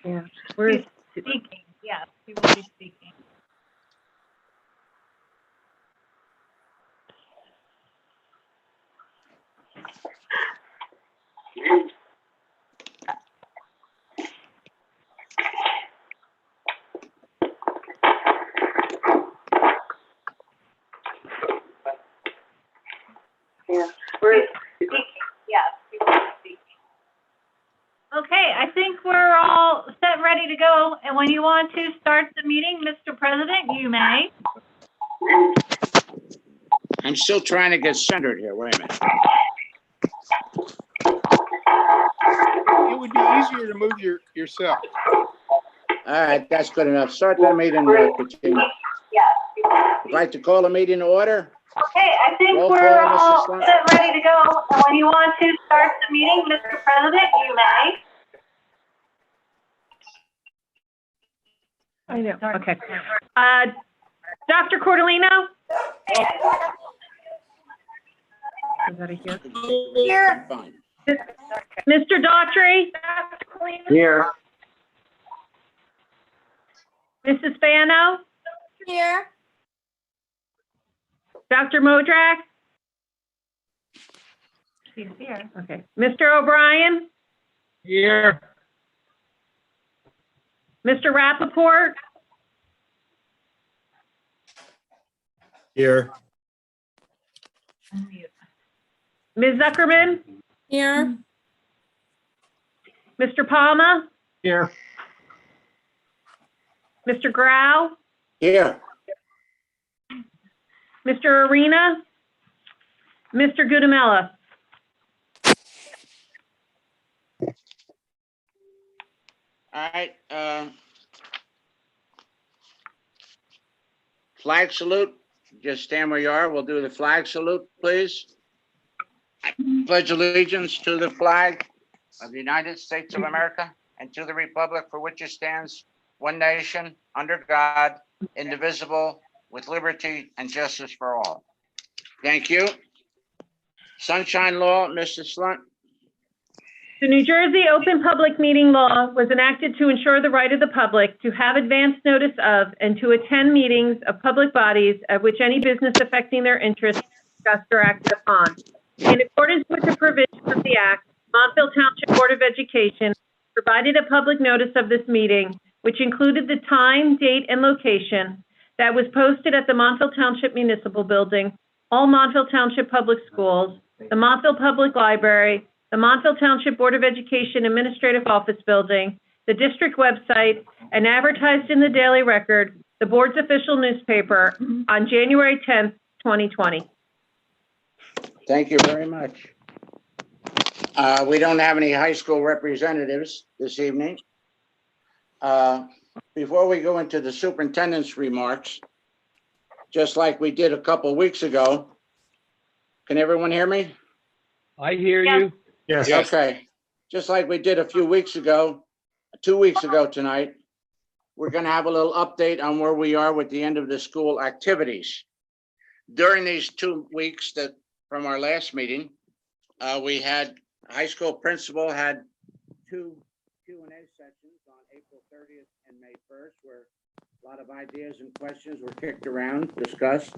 Yeah, we're speaking. Yes, he will be speaking. yeah, we're Speaking. Yes, he will be speaking. Okay, I think we're all set, ready to go. And when you want to start the meeting, Mr. President, you may. I'm still trying to get centered here. Wait a minute. It would be easier to move yourself. All right, that's good enough. Start the meeting, Katrina. Yes. I'd like to call the meeting to order. Okay, I think Roll we're call, Mrs. all Slaughter. set, ready to go. And when you want to start the meeting, Mr. President, you may. I know. Okay. Dr. Cordolino? Is that a here? Here. Fine. Mr. Daughtry? Here. Mrs. Fano? Here. Dr. Modrak? She's here. Okay. Mr. O'Brien? Here. Mr. Rappaport? Here. Ms. Zuckerman? Here. Mr. Palma? Here. Mr. Grau? Here. Mr. Arena? Mr. Gudamella? All right. Flag salute. Just stand where you are. We'll do the flag salute, please. I pledge allegiance to the flag of the United States of America and to the republic for which it stands, one nation, under God, indivisible, with liberty and justice for all. Thank you. Sunshine Law, Mr. Slunt. The New Jersey Open Public Meeting Law was enacted to ensure the right of the public to have advance notice of and to attend meetings of public bodies at which any business affecting their interests is discussed or acted upon. In accordance with the provisions of the Act, Montville Township Board of Education provided a public notice of this meeting, which included the time, date, and location that was posted at the Montville Township Municipal Building, all Montville Township Public Schools, the Montville Public Library, the Montville Township Board of Education Administrative Office Building, the district website, and advertised in the Daily Record, the board's official newspaper, on January 10th, 2020. Thank you very much. We don't have any high school representatives this evening. Before we go into the superintendent's remarks, just like we did a couple weeks ago, can everyone hear me? I hear Yes. you. Yes. Okay, just like we did a few weeks ago, 2 weeks ago tonight, we're going to have a little update on where we are with the end of the school activities. During these 2 weeks that from our last meeting, we had high school principal had 2 Q&A sessions on April 30th and May 1st, where a lot of ideas and questions were kicked around, discussed.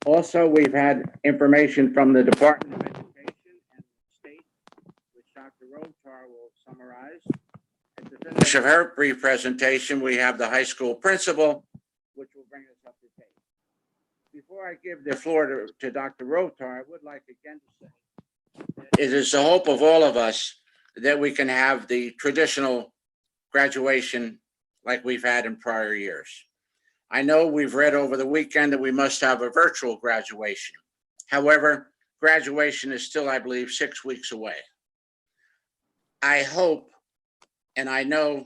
Also, we've had information from the Department of Education and the state, which Dr. Rotar will summarize. At the finish of her brief presentation, we have the high school principal, which will bring us up to date. Before I give the floor to Dr. Rotar, I would like again to say that it is the hope of all of us that we can have the traditional graduation like we've had in prior years. I know we've read over the weekend that we must have a virtual graduation. However, graduation is still, I believe, 6 weeks away. I hope, and I know,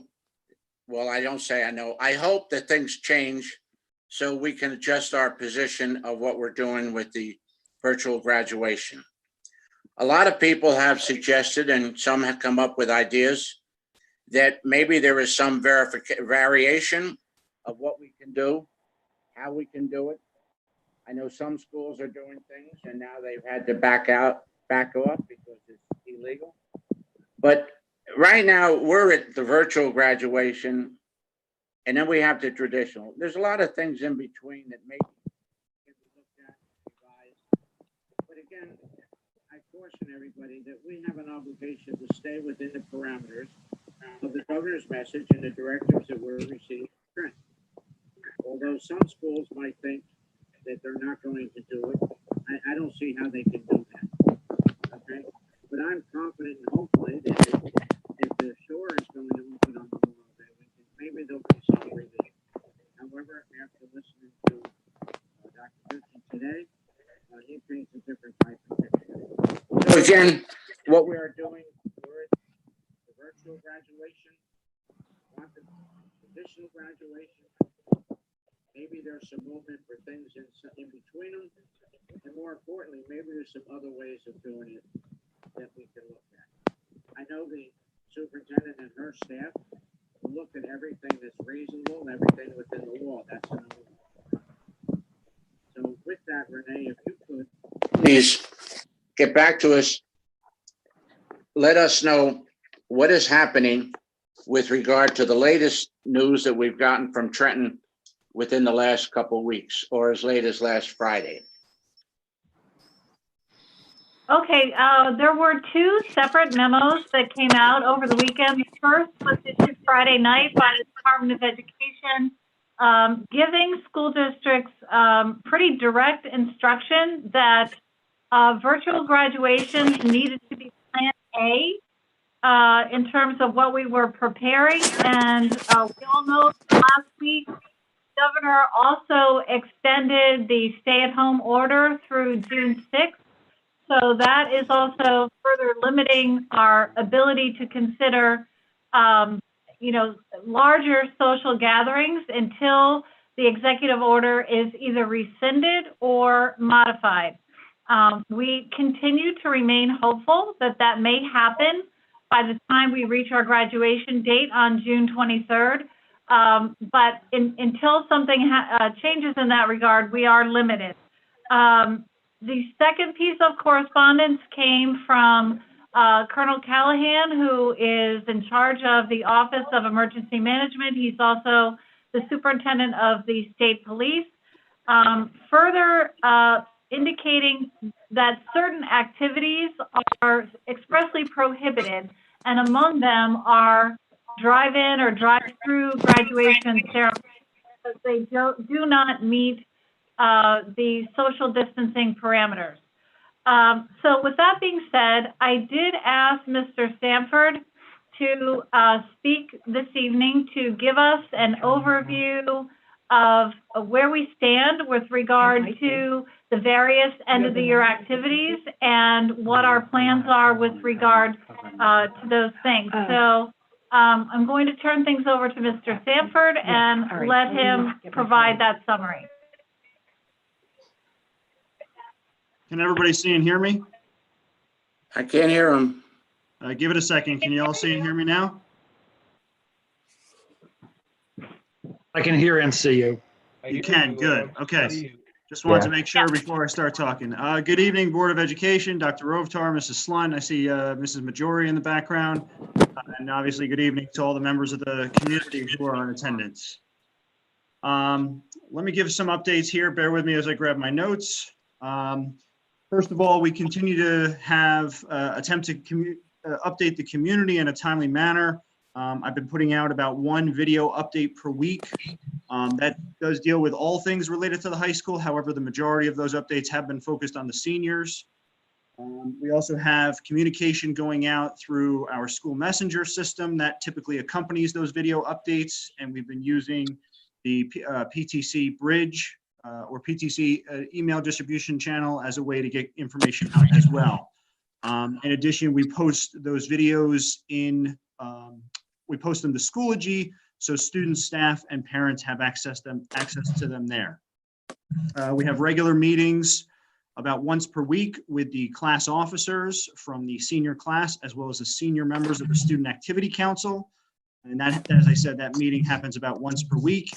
well, I don't say I know, I hope that things change so we can adjust our position of what we're doing with the virtual graduation. A lot of people have suggested, and some have come up with ideas, that maybe there is some variation of what we can do, how we can do it. I know some schools are doing things and now they've had to back off because it's illegal. But right now we're at the virtual graduation and then we have the traditional. There's a lot of things in between that may be looked at, revised. But again, I caution everybody that we have an obligation to stay within the parameters of the governor's message and the directives that we're receiving. Although some schools might think that they're not going to do it, I don't see how they can do that. Okay, but I'm confident and hopefully that if the shore is going to open on Memorial Day, maybe there'll be some revision. However, after listening to Dr. Gibson today, he paints a different type of picture. So again, what we are doing, we're at the virtual graduation, want the traditional graduation. Maybe there's some movement for things in between them. And more importantly, maybe there's some other ways of doing it that we can look at. I know the superintendent and her staff will look at everything that's reasonable and everything within the law. That's another one. So with that, Renee, if you could please get back to us. Let us know what is happening with regard to the latest news that we've gotten from Trenton within the last couple of weeks or as late as last Friday. Okay, there were two separate memos that came out over the weekend. The first was issued Friday night by the Department of Education, giving school districts pretty direct instruction that virtual graduations needed to be plan A in terms of what we were preparing. And we all know last week, the governor also extended the stay-at-home order through June 6th. So that is also further limiting our ability to consider, larger social gatherings until the executive order is either rescinded or modified. We continue to remain hopeful that that may happen by the time we reach our graduation date on June 23rd. But until something changes in that regard, we are limited. The second piece of correspondence came from Colonel Callahan, who is in charge of the Office of Emergency Management. He's also the superintendent of the state police, further indicating that certain activities are expressly prohibited, and among them are drive-in or drive-through graduation ceremonies, because they do not meet the social distancing parameters. So with that being said, I did ask Mr. Stanford to speak this evening to give us an overview of where we stand with regard to the various end of the year activities and what our plans are with regard to those things. So I'm going to turn things over to Mr. Stanford and let him provide that summary. Can everybody see and hear me? I can't hear him. Give it a second. Can you all see and hear me now? I can hear and see you. You can, good. Okay. Just wanted to make sure before I start talking. Good evening, Board of Education, Dr. Rovitar, Mrs. Slun. I see Mrs. Majori in the background. And obviously, good evening to all the members of the community who are in attendance. Let me give some updates here. Bear with me as I grab my notes. First of all, we continue to have attempt to update the community in a timely manner. I've been putting out about one video update per week. That does deal with all things related to the high school. However, the majority of those updates have been focused on the seniors. We also have communication going out through our school messenger system that typically accompanies those video updates. And we've been using the PTC Bridge or PTC email distribution channel as a way to get information out as well. In addition, we post those videos we post them to Schoology, so students, staff, and parents have access to them there. We have regular meetings about once per week with the class officers from the senior class, as well as the senior members of the Student Activity Council. And that, as I said, that meeting happens about once per week.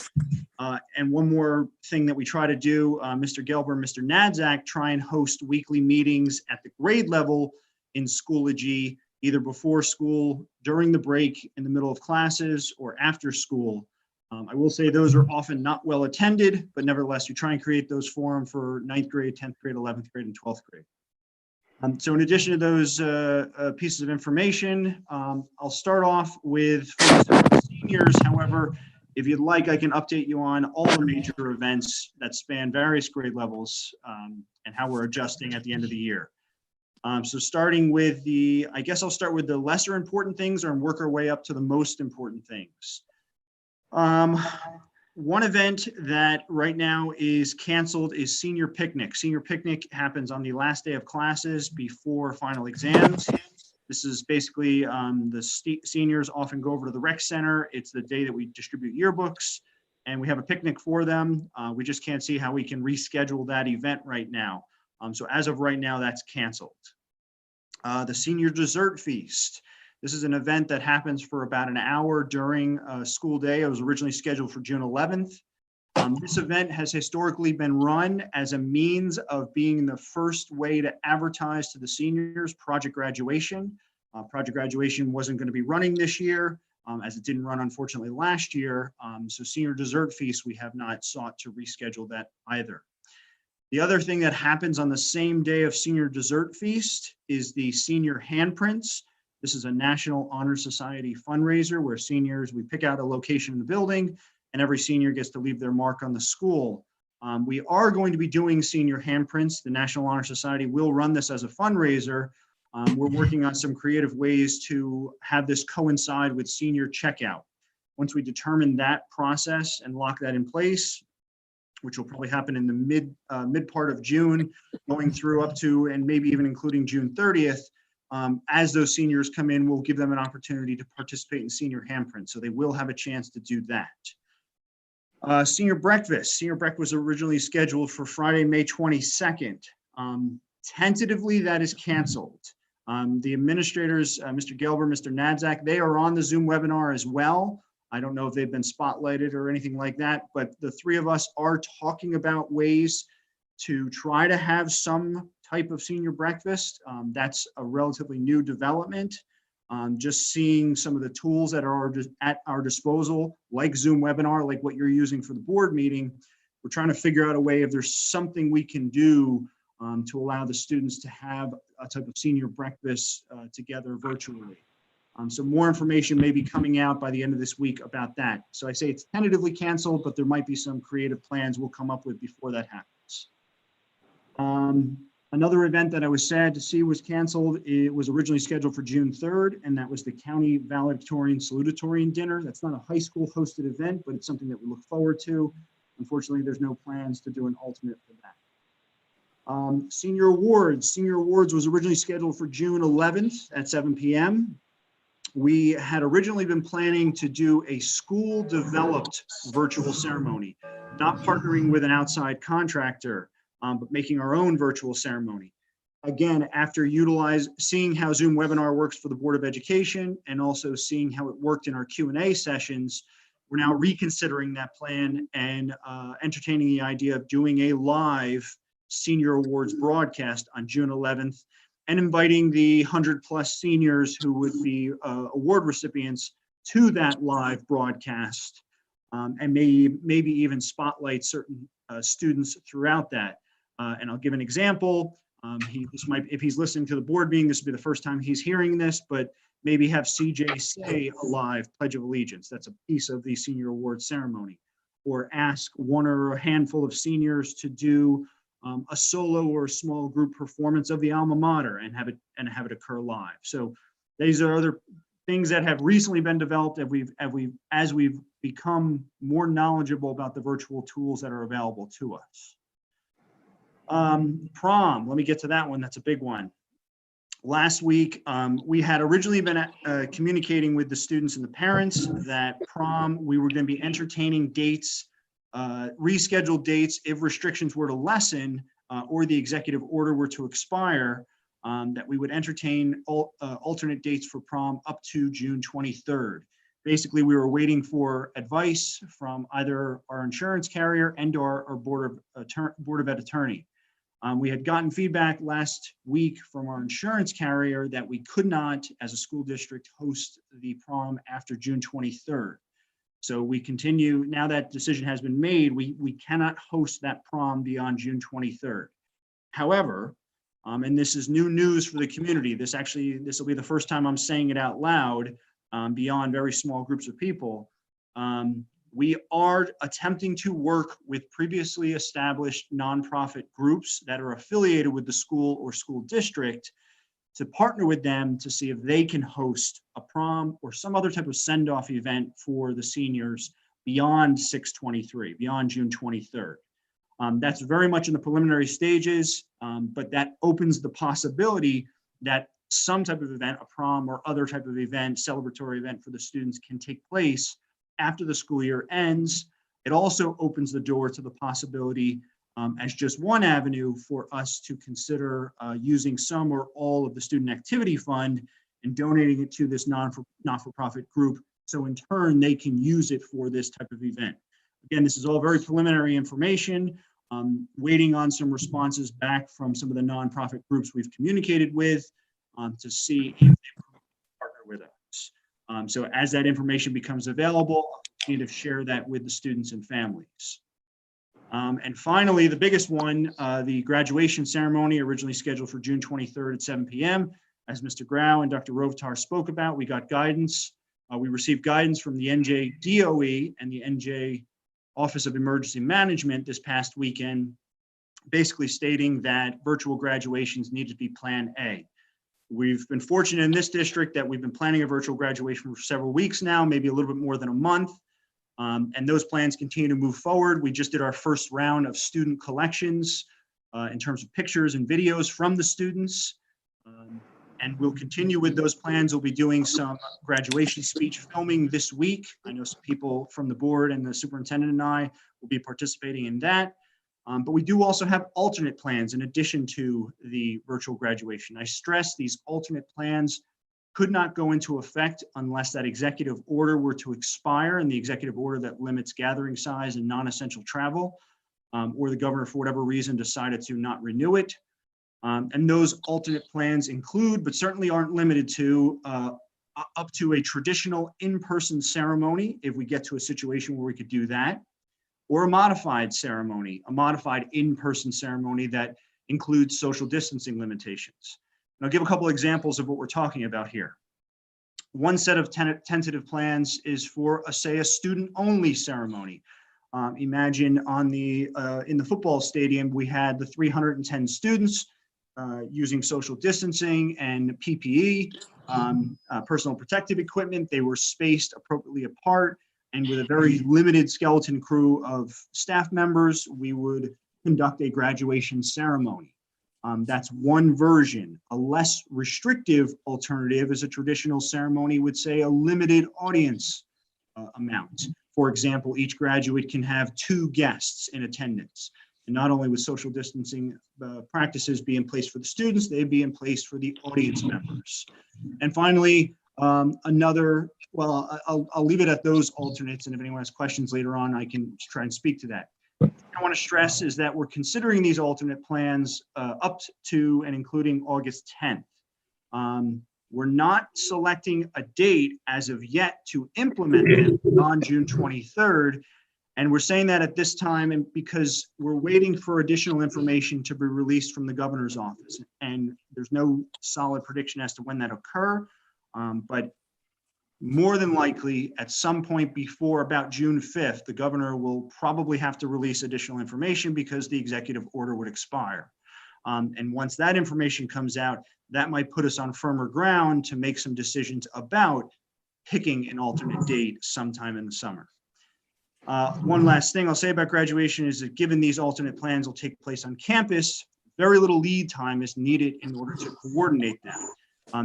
And one more thing that we try to do, Mr. Gelber and Mr. Nadzak try and host weekly meetings at the grade level in Schoology, either before school, during the break, in the middle of classes, or after school. I will say those are often not well attended, but nevertheless, we try and create those for them for 9th grade, 10th grade, 11th grade, and 12th grade. So in addition to those pieces of information, I'll start off with seniors. However, if you'd like, I can update you on all the major events that span various grade levels and how we're adjusting at the end of the year. So starting with I guess I'll start with the lesser important things and work our way up to the most important things. One event that right now is canceled is senior picnic. Senior picnic happens on the last day of classes before final exams. This is basically the seniors often go over to the rec center. It's the day that we distribute yearbooks and we have a picnic for them. We just can't see how we can reschedule that event right now. So as of right now, that's canceled. The senior dessert feast. This is an event that happens for about an hour during a school day. It was originally scheduled for June 11th. This event has historically been run as a means of being the first way to advertise to the seniors Project Graduation. Project Graduation wasn't going to be running this year, as it didn't run, unfortunately, last year. So Senior Dessert Feast, we have not sought to reschedule that either. The other thing that happens on the same day of Senior Dessert Feast is the Senior Handprints. This is a National Honor Society fundraiser where seniors, we pick out a location in the building and every senior gets to leave their mark on the school. We are going to be doing senior handprints. The National Honor Society will run this as a fundraiser. We're working on some creative ways to have this coincide with senior checkout. Once we determine that process and lock that in place, which will probably happen in the mid part of June, going through up to and maybe even including June 30th, as those seniors come in, we'll give them an opportunity to participate in senior handprint. So they will have a chance to do that. Senior breakfast. Senior breakfast was originally scheduled for Friday, May 22nd. Tentatively, that is canceled. The administrators, Mr. Gelber, Mr. Nadzak, they are on the Zoom webinar as well. I don't know if they've been spotlighted or anything like that, but the three of us are talking about ways to try to have some type of senior breakfast. That's a relatively new development. Just seeing some of the tools that are at our disposal, like Zoom webinar, like what you're using for the board meeting. We're trying to figure out a way if there's something we can do to allow the students to have a type of senior breakfast together virtually. So more information may be coming out by the end of this week about that. So I say it's tentatively canceled, but there might be some creative plans we'll come up with before that happens. Another event that I was sad to see was canceled. It was originally scheduled for June 3rd, and that was the County Valedictorian Salutatorian Dinner. That's not a high school hosted event, but it's something that we look forward to. Unfortunately, there's no plans to do an alternate for that. Senior Awards. Senior Awards was originally scheduled for June 11th at 7 p.m. We had originally been planning to do a school-developed virtual ceremony, not partnering with an outside contractor, but making our own virtual ceremony. Again, after seeing how Zoom webinar works for the Board of Education and also seeing how it worked in our Q&A sessions, we're now reconsidering that plan and entertaining the idea of doing a live Senior Awards broadcast on June 11th and inviting the 100+ seniors who would be award recipients to that live broadcast and maybe even spotlight certain students throughout that. And I'll give an example. If he's listening to the board meeting, this will be the first time he's hearing this, but maybe have CJ say a live Pledge of Allegiance. That's a piece of the Senior Award ceremony. Or ask one or a handful of seniors to do a solo or a small group performance of the alma mater and have it occur live. So these are other things that have recently been developed as we've become more knowledgeable about the virtual tools that are available to us. Prom, let me get to that one. That's a big one. Last week, we had originally been communicating with the students and the parents that prom, we were going to be entertaining dates, rescheduled dates if restrictions were to lessen or the executive order were to expire, that we would entertain alternate dates for prom up to June 23rd. Basically, we were waiting for advice from either our insurance carrier and or our Board of Ed attorney. We had gotten feedback last week from our insurance carrier that we could not, as a school district, host the prom after June 23rd. So we continue, now that decision has been made, we cannot host that prom beyond June 23rd. However, and this is new news for the community, this will be the first time I'm saying it out loud, beyond very small groups of people. We are attempting to work with previously established nonprofit groups that are affiliated with the school or school district to partner with them to see if they can host a prom or some other type of send-off event for the seniors beyond 6/23, beyond June 23rd. That's very much in the preliminary stages, but that opens the possibility that some type of event, a prom or other type of event, celebratory event for the students can take place after the school year ends. It also opens the door to the possibility, as just one avenue, for us to consider using some or all of the student activity fund and donating it to this not-for-profit group. So in turn, they can use it for this type of event. Again, this is all very preliminary information. Waiting on some responses back from some of the nonprofit groups we've communicated with to see if they partner with us. So as that information becomes available, I'll continue to share that with the students and families. And finally, the biggest one, the graduation ceremony, originally scheduled for June 23rd at 7 p.m. As Mr. Grau and Dr. Rovtar spoke about, we got guidance. We received guidance from the NJ DOE and the NJ Office of Emergency Management this past weekend, basically stating that virtual graduations need to be Plan A. We've been fortunate in this district that we've been planning a virtual graduation for several weeks now, maybe a little bit more than a month. And those plans continue to move forward. We just did our first round of student collections in terms of pictures and videos from the students. And we'll continue with those plans. We'll be doing some graduation speech filming this week. I know some people from the board and the superintendent and I will be participating in that. But we do also have alternate plans in addition to the virtual graduation. I stress these alternate plans could not go into effect unless that executive order were to expire, and the executive order that limits gathering size and non-essential travel, or the governor, for whatever reason, decided to not renew it. And those alternate plans include, but certainly aren't limited to, up to a traditional in-person ceremony, if we get to a situation where we could do that, or a modified ceremony, a modified in-person ceremony that includes social distancing limitations. And I'll give a couple examples of what we're talking about here. One set of tentative plans is for, say, a student-only ceremony. Imagine on in the football stadium, we had the 310 students using social distancing and PPE, personal protective equipment. They were spaced appropriately apart, and with a very limited skeleton crew of staff members, we would conduct a graduation ceremony. That's one version. A less restrictive alternative is a traditional ceremony with, say, a limited audience amount. For example, each graduate can have 2 guests in attendance. And not only would social distancing practices be in place for the students, they'd be in place for the audience members. And finally, I'll leave it at those alternates, and if anyone has questions later on, I can try and speak to that. What I want to stress is that we're considering these alternate plans up to and including August 10th. We're not selecting a date as of yet to implement them on June 23rd. And we're saying that at this time and because we're waiting for additional information to be released from the governor's office. And there's no solid prediction as to when that'll occur. But more than likely, at some point before about June 5th, the governor will probably have to release additional information because the executive order would expire. And once that information comes out, that might put us on firmer ground to make some decisions about picking an alternate date sometime in the summer. One last thing I'll say about graduation is that given these alternate plans will take place on campus, very little lead time is needed in order to coordinate them.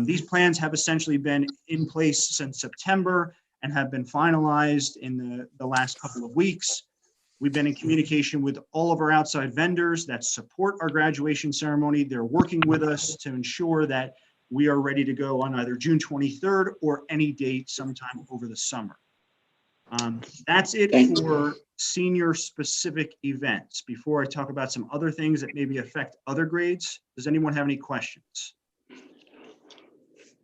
These plans have essentially been in place since September and have been finalized in the last couple of weeks. We've been in communication with all of our outside vendors that support our graduation ceremony. They're working with us to ensure that we are ready to go on either June 23rd or any date sometime over the summer. That's it for senior specific events. Before I talk about some other things that maybe affect other grades, does anyone have any questions?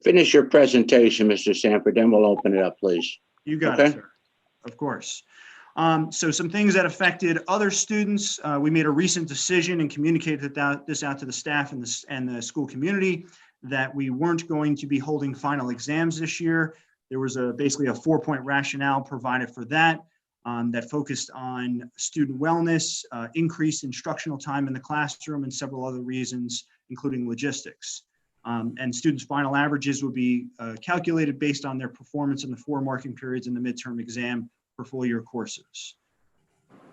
Finish your presentation, Mr. Sanford, then we'll open it up, please. You got Okay. it, sir. Of course. So some things that affected other students, we made a recent decision and communicated this out to the staff and the school community that we weren't going to be holding final exams this year. There was basically a 4-point rationale provided for that, that focused on student wellness, increased instructional time in the classroom, and several other reasons, including logistics. And students' final averages would be calculated based on their performance in the 4 marking periods in the midterm exam for full year courses.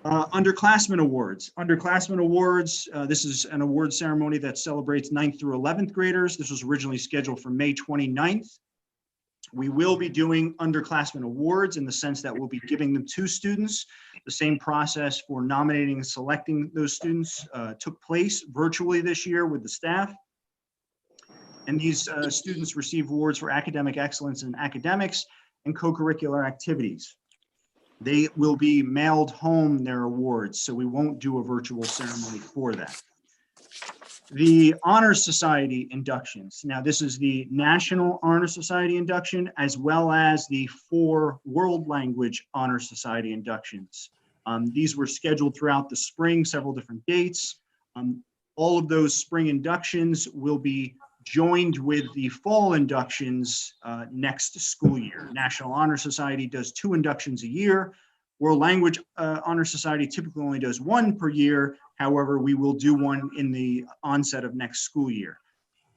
Underclassmen awards. Underclassmen awards, this is an award ceremony that celebrates 9th through 11th graders. This was originally scheduled for May 29th. We will be doing underclassmen awards in the sense that we'll be giving them to students. The same process for nominating and selecting those students took place virtually this year with the staff. And these students receive awards for academic excellence in academics and co-curricular activities. They will be mailed home their awards, so we won't do a virtual ceremony for that. The Honor Society inductions. Now, this is the National Honor Society induction, as well as the 4 World Language Honor Society inductions. These were scheduled throughout the spring, several different dates. All of those spring inductions will be joined with the fall inductions next school year. National Honor Society does 2 inductions a year. World Language Honor Society typically only does 1 per year. However, we will do 1 in the onset of next school year.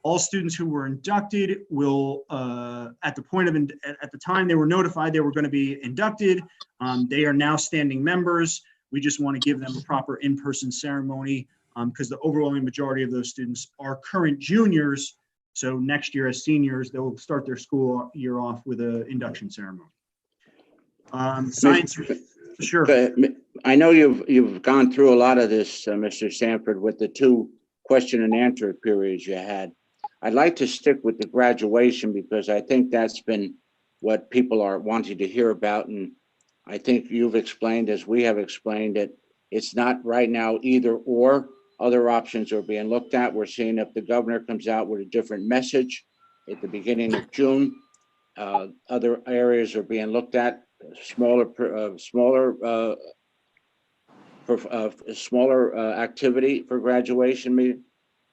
All students who were inducted will, at the time they were notified they were going to be inducted, they are now standing members. We just want to give them a proper in-person ceremony because the overwhelming majority of those students are current juniors. So next year as seniors, they'll start their school year off with an induction ceremony. Science, sure. I know you've gone through a lot of this, Mr. Sanford, with the 2 question and answer periods you had. I'd like to stick with the graduation because I think that's been what people are wanting to hear about. And I think you've explained, as we have explained, that it's not right now either or. Other options are being looked at. We're seeing if the governor comes out with a different message at the beginning of June. Other areas are being looked at, smaller activity for graduation,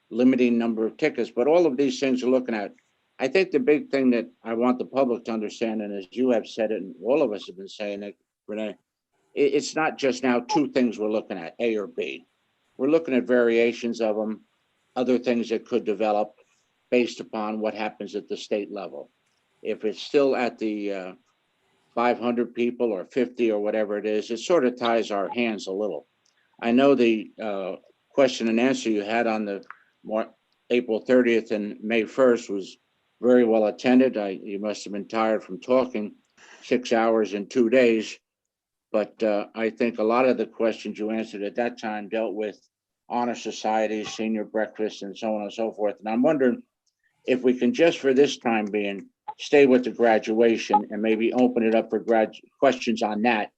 limiting number of tickets, but all of these things are looking at. I think the big thing that I want the public to understand, and as you have said it, and all of us have been saying it, Renee, it's not just now 2 things we're looking at, A or B. We're looking at variations of them, other things that could develop based upon what happens at the state level. If it's still at the 500 people or 50 or whatever it is, it sort of ties our hands a little. I know the question and answer you had on the April 30th and May 1st was very well attended. You must have been tired from talking 6 hours in 2 days. But I think a lot of the questions you answered at that time dealt with honor societies, senior breakfast, and so on and so forth. And I'm wondering if we can just for this time being stay with the graduation and maybe open it up for questions on that,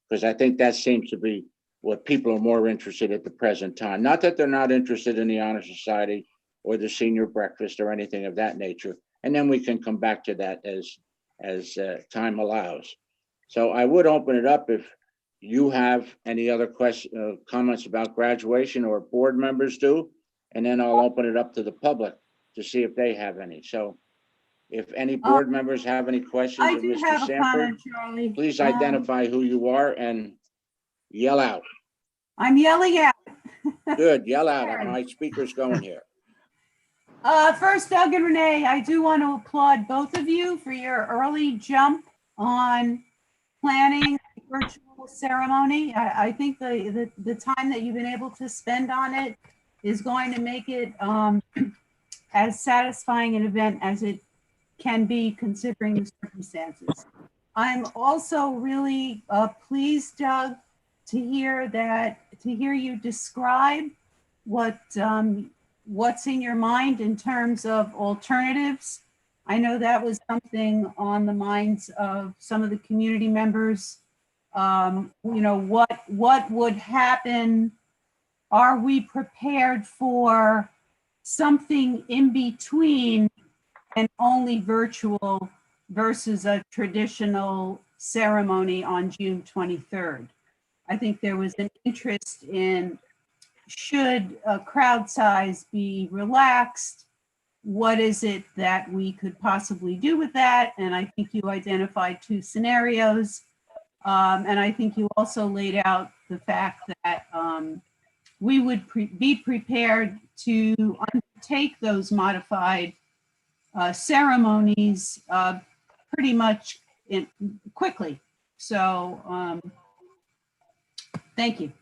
because I think that seems to be what people are more interested at the present time. Not that they're not interested in the honor society or the senior breakfast or anything of that nature. And then we can come back to that as time allows. So I would open it up if you have any other comments about graduation or board members do, and then I'll open it up to the public to see if they have any. So if any board members have any questions I of do Mr. have a Sanford, comment, Charlie. please identify who you are and yell out. I'm yelling out. Good, yell out. My speaker's going here. First, Doug and Renee, I do want to applaud both of you for your early jump on planning the virtual ceremony. I think the time that you've been able to spend on it is going to make it as satisfying an event as it can be considering the circumstances. I'm also really pleased, Doug, to hear you describe what what's in your mind in terms of alternatives. I know that was something on the minds of some of the community members. What would happen? Are we prepared for something in between and only virtual versus a traditional ceremony on June 23rd? I think there was an interest in, should a crowd size be relaxed? What is it that we could possibly do with that? And I think you identified two scenarios. And I think you also laid out the fact that we would be prepared to undertake those modified ceremonies pretty much quickly. So thank you.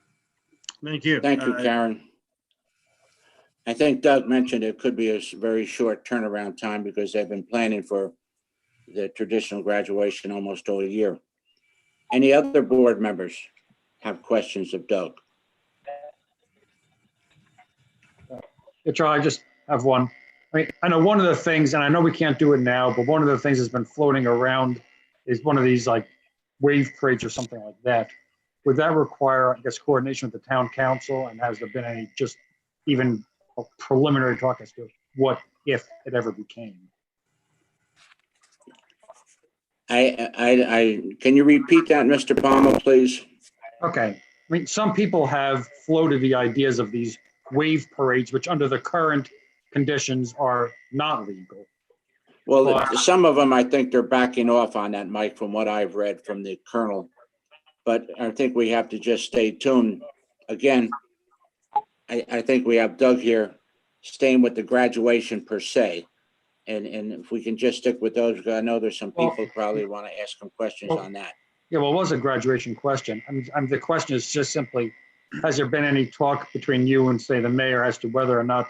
Thank you. Thank you, Karen. I think Doug mentioned it could be a very short turnaround time because they've been planning for the traditional graduation almost all year. Any other board members have questions of Doug? Yeah, Charlie, I just have one. I mean, I know one of the things, and I know we can't do it now, but one of the things that's been floating around is one of these like wave parades or something like that. Would that require, I guess, coordination with the town council? And has there been any just even a preliminary talk as to what if it ever became? Can you repeat that, Mr. Palmer, please? Okay. I mean, some people have floated the ideas of these wave parades, which under the current conditions are not legal. Well, some of them, I think they're backing off on that, Mike, from what I've read from the colonel. But I think we have to just stay tuned. Again, I think we have Doug here staying with the graduation per se. And if we can just stick with those, because I know there's some people probably want to ask some questions on that. Yeah, well, it was a graduation question. The question is just simply, has there been any talk between you and, say, the mayor as to whether or not?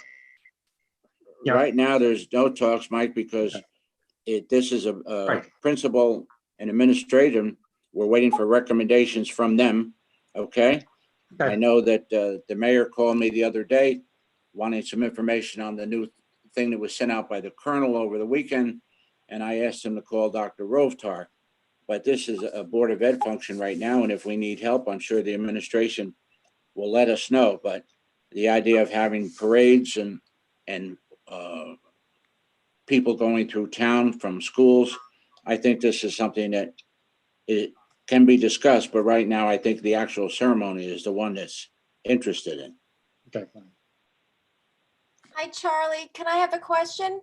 Yeah. Right now, there's no talks, Mike, because this is a principal and administrative. We're waiting for recommendations from them. Okay. I know that the mayor called me the other day wanting some information on the new thing that was sent out by the colonel over the weekend. And I asked him to call Dr. Rovtar. But this is a Board of Ed function right now. And if we need help, I'm sure the administration will let us know. But the idea of having parades and people going through town from schools, I think this is something that it can be discussed. But right now, I think the actual ceremony is the one that's interested in. Okay, fine. Hi, Charlie. Can I have a question?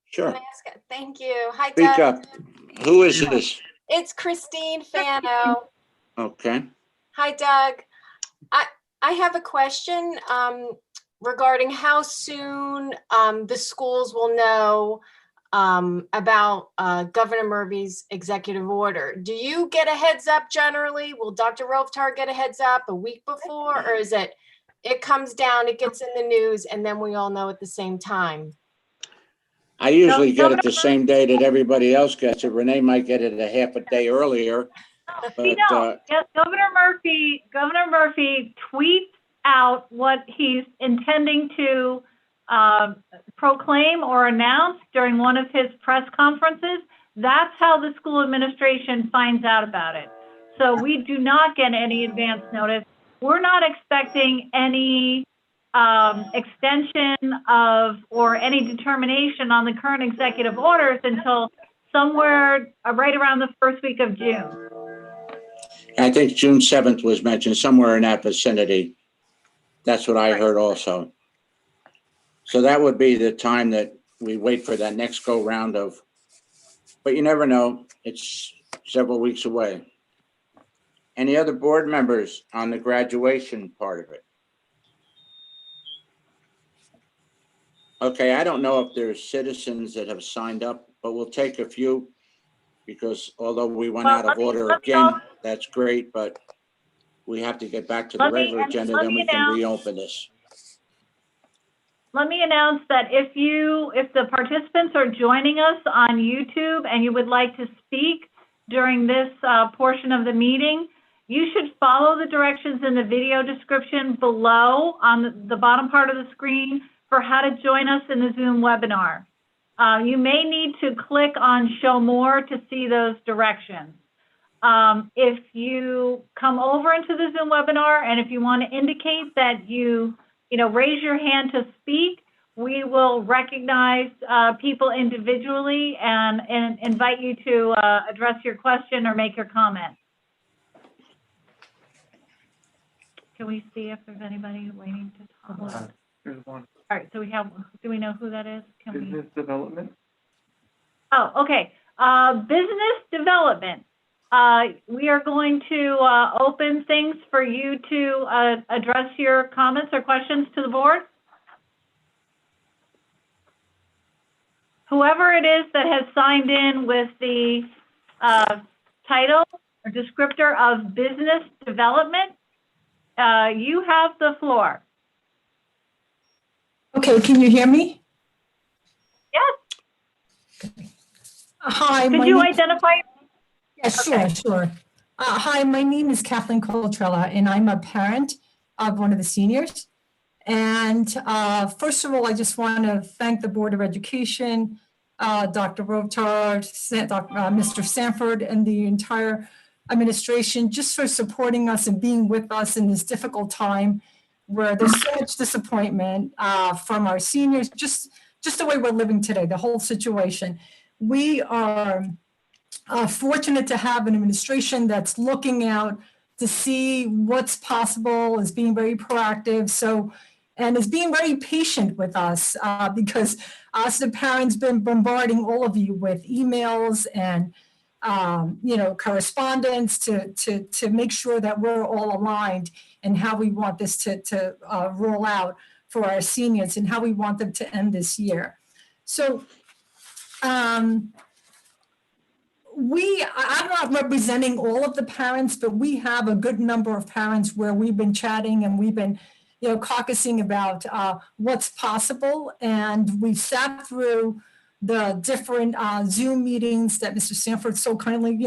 Sure. Can I ask it? Thank you. Hi, Speak Doug. up. Who is this? It's Christine Fano. Okay. Hi, Doug. I have a question regarding how soon the schools will know about Governor Murphy's executive order. Do you get a heads up generally? Will Dr. Rovtar get a heads up a week before, or is it comes down, it gets in the news, and then we all know at the same time? I usually get it the same day that everybody else gets it. Renee might get it a half a day earlier. But, Governor Murphy tweets out what he's intending to proclaim or announce during one of his press conferences. That's how the school administration finds out about it. So we do not get any advance notice. We're not expecting any extension of or any determination on the current executive orders until somewhere right around the first week of June. I think June 7th was mentioned, somewhere in that vicinity. That's what I heard also. So that would be the time that we wait for that next go round of, but you never know. It's several weeks away. Any other board members on the graduation part of it? Okay, I don't know if there's citizens that have signed up, but we'll take a few because although we went out of order again, that's great, but we have to get back to the regular agenda, then we can reopen this. Let me announce that if the participants are joining us on YouTube and you would like to speak during this portion of the meeting, you should follow the directions in the video description below on the bottom part of the screen. for how to join us in the Zoom webinar. You may need to click on Show More to see those directions. If you come over into the Zoom webinar and if you want to indicate that you raise your hand to speak, we will recognize people individually and invite you to address your question or make your comment. Can we see if there's anybody waiting to talk? There's one. All right, so do we know who that is? Business development. Oh, okay. Business development. We are going to open things for you to address your comments or questions to the board. Whoever it is that has signed in with the title or descriptor of business development, you have the floor. Okay, can you hear me? Yes. Hi. Could you identify? Yes, Okay. sure. Hi, my name is Kathleen Coltrella, and I'm a parent of one of the seniors. And first of all, I just want to thank the Board of Education, Dr. Robtard, Mr. Sanford, and the entire administration just for supporting us and being with us in this difficult time where there's so much disappointment from our seniors, just the way we're living today, the whole situation. We are fortunate to have an administration that's looking out to see what's possible, is being very proactive. And is being very patient with us because us, the parents, been bombarding all of you with emails and correspondence to make sure that we're all aligned in how we want this to roll out for our seniors and how we want them to end this year. So I'm not representing all of the parents, but we have a good number of parents where we've been chatting and we've been caucusing about what's possible. And we've sat through the different Zoom meetings that Mr. Sanford so kindly,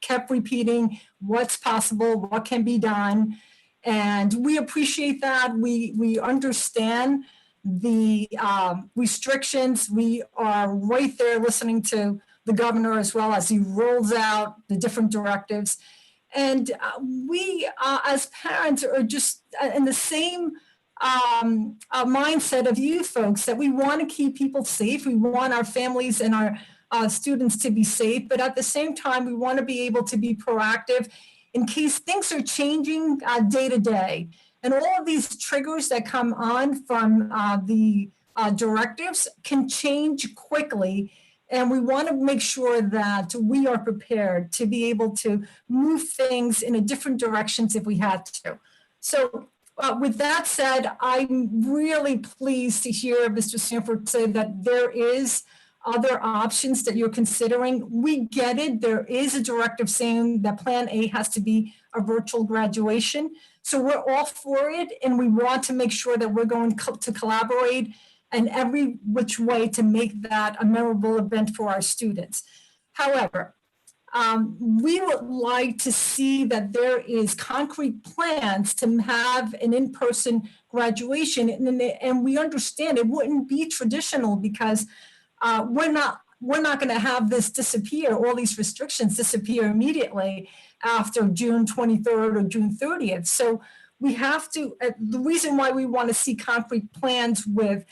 kept repeating what's possible, what can be done. And we appreciate that. We understand the restrictions. We are right there listening to the governor as well as he rolls out the different directives. And we, as parents, are just in the same mindset of you folks that we want to keep people safe. We want our families and our students to be safe, but at the same time, we want to be able to be proactive in case things are changing day to day. And all of these triggers that come on from the directives can change quickly. And we want to make sure that we are prepared to be able to move things in a different directions if we had to. So with that said, I'm really pleased to hear Mr. Sanford say that there is other options that you're considering. We get it. There is a directive saying that Plan A has to be a virtual graduation. So we're all for it. And we want to make sure that we're going to collaborate and every which way to make that a memorable event for our students. However, we would like to see that there is concrete plans to have an in-person graduation. And we understand it wouldn't be traditional because we're not going to have this disappear, all these restrictions disappear immediately after June 23rd or June 30th. So we have to, the reason why we want to see concrete plans with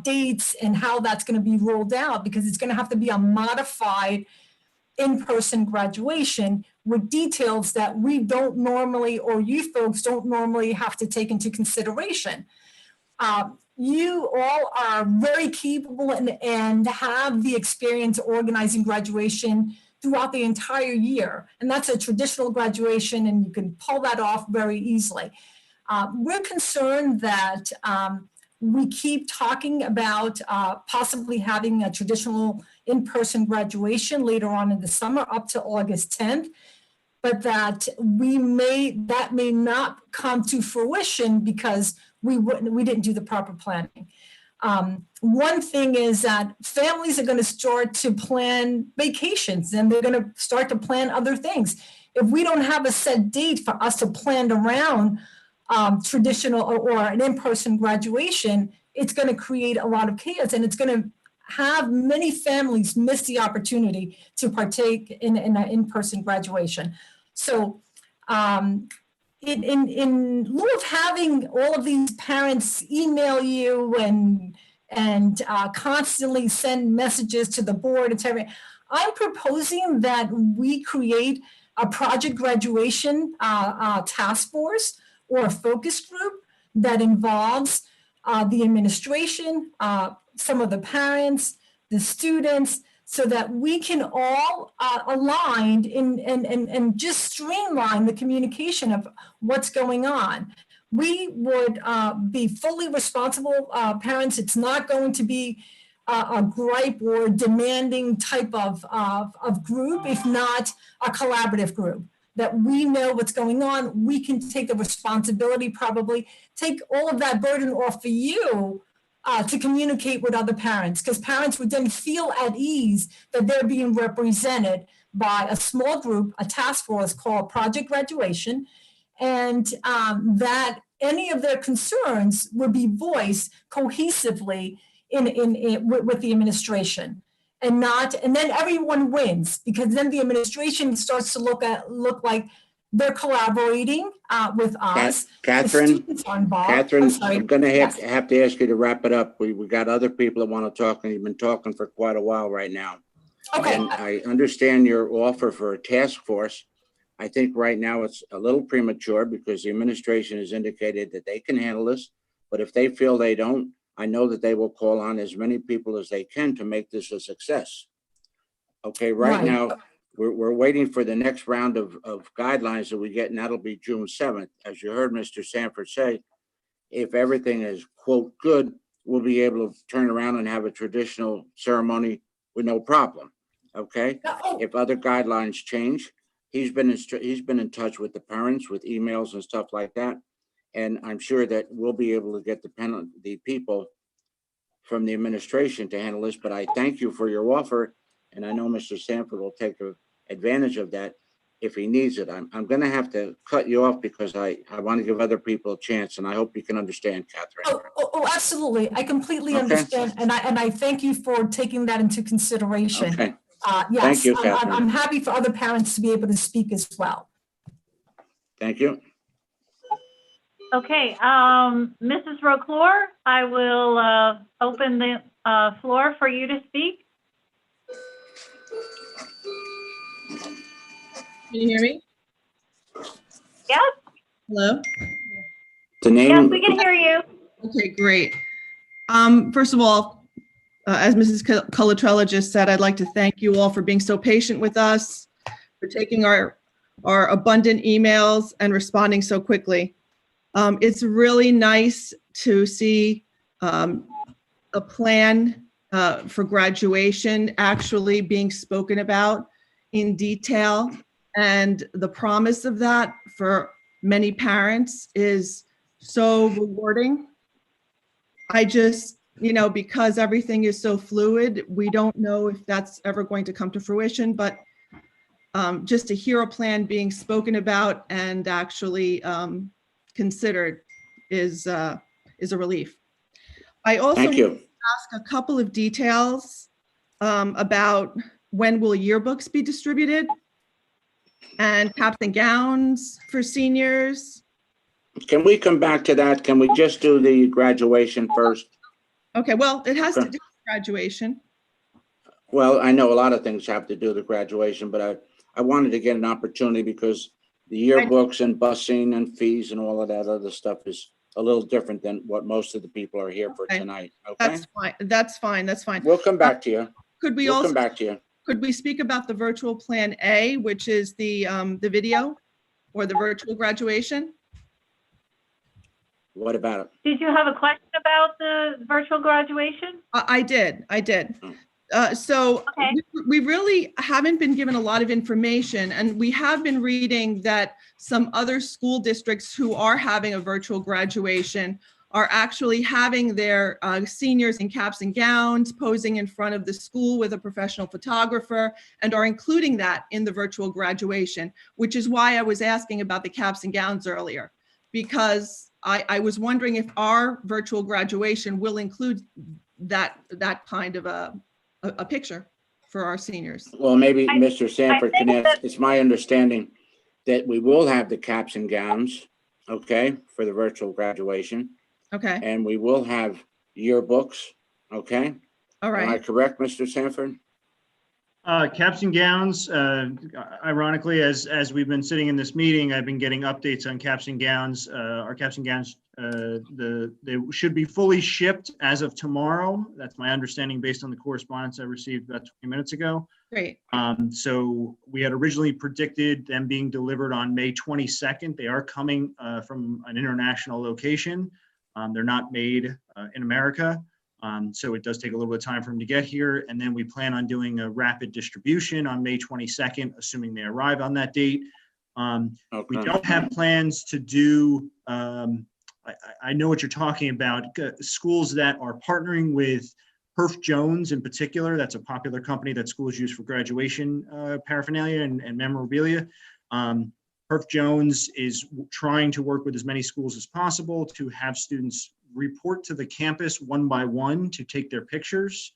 dates and how that's going to be rolled out, because it's going to have to be a modified in-person graduation with details that we don't normally, or you folks don't normally have to take into consideration. You all are very capable and have the experience organizing graduation throughout the entire year. And that's a traditional graduation and you can pull that off very easily. We're concerned that we keep talking about possibly having a traditional in-person graduation later on in the summer up to August 10th, but that may not come to fruition because we didn't do the proper planning. One thing is that families are going to start to plan vacations and they're going to start to plan other things. If we don't have a set date for us to plan around traditional or an in-person graduation, it's going to create a lot of chaos, and it's going to have many families miss the opportunity to partake in an in-person graduation. So in lieu of having all of these parents email you and constantly send messages to the board, etc., I'm proposing that we create a project graduation task force or a focus group that involves the administration, some of the parents, the students, so that we can all align and just streamline the communication of what's going on. We would be fully responsible parents. It's not going to be a gripe or demanding type of group, if not a collaborative group, that we know what's going on. We can take the responsibility, probably take all of that burden off of you to communicate with other parents, because parents would then feel at ease that they're being represented by a small group, a task force called Project Graduation, and that any of their concerns would be voiced cohesively with the administration, and then everyone wins, because then the administration starts to look like they're collaborating with us. Catherine, I'm going to Yes. have to ask you to wrap it up. We got other people that want to talk, and you've been talking for quite a while right now. Okay. And I understand your offer for a task force. I think right now it's a little premature because the administration has indicated that they can handle this, but if they feel they don't, I know that they will call on as many people as they can to make this a success. Okay, right now, we're waiting for the next round of guidelines that we get, and that'll be June 7th. As you heard Mr. Sanford say, if everything is, quote, good, we'll be able to turn around and have a traditional ceremony with no problem, okay? If other guidelines change, he's been in touch with the parents with emails and stuff like that, and I'm sure that we'll be able to get the people from the administration to handle this, but I thank you for your offer, and I know Mr. Sanford will take advantage of that if he needs it. I'm going to have to cut you off because I want to give other people a chance, and I hope you can understand, Catherine. Oh, absolutely. I completely Okay. understand, and I thank you for taking that into consideration. Okay. Yes, Thank you, Catherine. I'm happy for other parents to be able to speak as well. Thank you. Okay, Mrs. Roclore, I will open the floor for you to speak. Can you hear me? Yes? Hello? The name? Yes, we can hear you. Okay, great. First of all, as Mrs. Colatrella just said, I'd like to thank you all for being so patient with us, for taking our abundant emails and responding so quickly. It's really nice to see a plan for graduation actually being spoken about in detail. And the promise of that for many parents is so rewarding. I just, because everything is so fluid, we don't know if that's ever going to come to fruition, but just to hear a plan being spoken about and actually considered is a relief. I also Thank you. ask a couple of details about when will yearbooks be distributed and caps and gowns for seniors. Can we come back to that? Can we just do the graduation first? Okay, well, it has to do with graduation. Well, I know a lot of things have to do with the graduation, but I wanted to get an opportunity because the yearbooks and busing and fees and all of that other stuff is a little different than what most of the people are here for tonight. Okay, That's fine. That's fine. That's fine. We'll come back to you. Could we We'll also come back to you. could we speak about the virtual plan A, which is the video or the virtual graduation? What about it? Did you have a question about the virtual graduation? I did. So Okay. we really haven't been given a lot of information, and we have been reading that some other school districts who are having a virtual graduation are actually having their seniors in caps and gowns posing in front of the school with a professional photographer, and are including that in the virtual graduation, which is why I was asking about the caps and gowns earlier. because I was wondering if our virtual graduation will include that kind of a picture for our seniors. Well, maybe Mr. Sanford can think ask. It's my understanding that we will have the caps and gowns, okay, for the virtual graduation, Okay, and we will have yearbooks, okay? all Am I right. correct, Mr. Sanford? Caps and gowns, ironically, as we've been sitting in this meeting, I've been getting updates on caps and gowns. Our caps and gowns, they should be fully shipped as of tomorrow. That's my understanding based on the correspondence I received about 20 minutes ago. Great. So we had originally predicted them being delivered on May 22nd. They are coming from an international location. They're not made in America. So it does take a little bit of time for them to get here. And then we plan on doing a rapid distribution on May 22nd, assuming they arrive on that date. We don't have plans to do, I know what you're talking about, schools that are partnering with Perf Jones in particular. That's a popular company that schools use for graduation paraphernalia and memorabilia. Perf Jones is trying to work with as many schools as possible to have students report to the campus one by one to take their pictures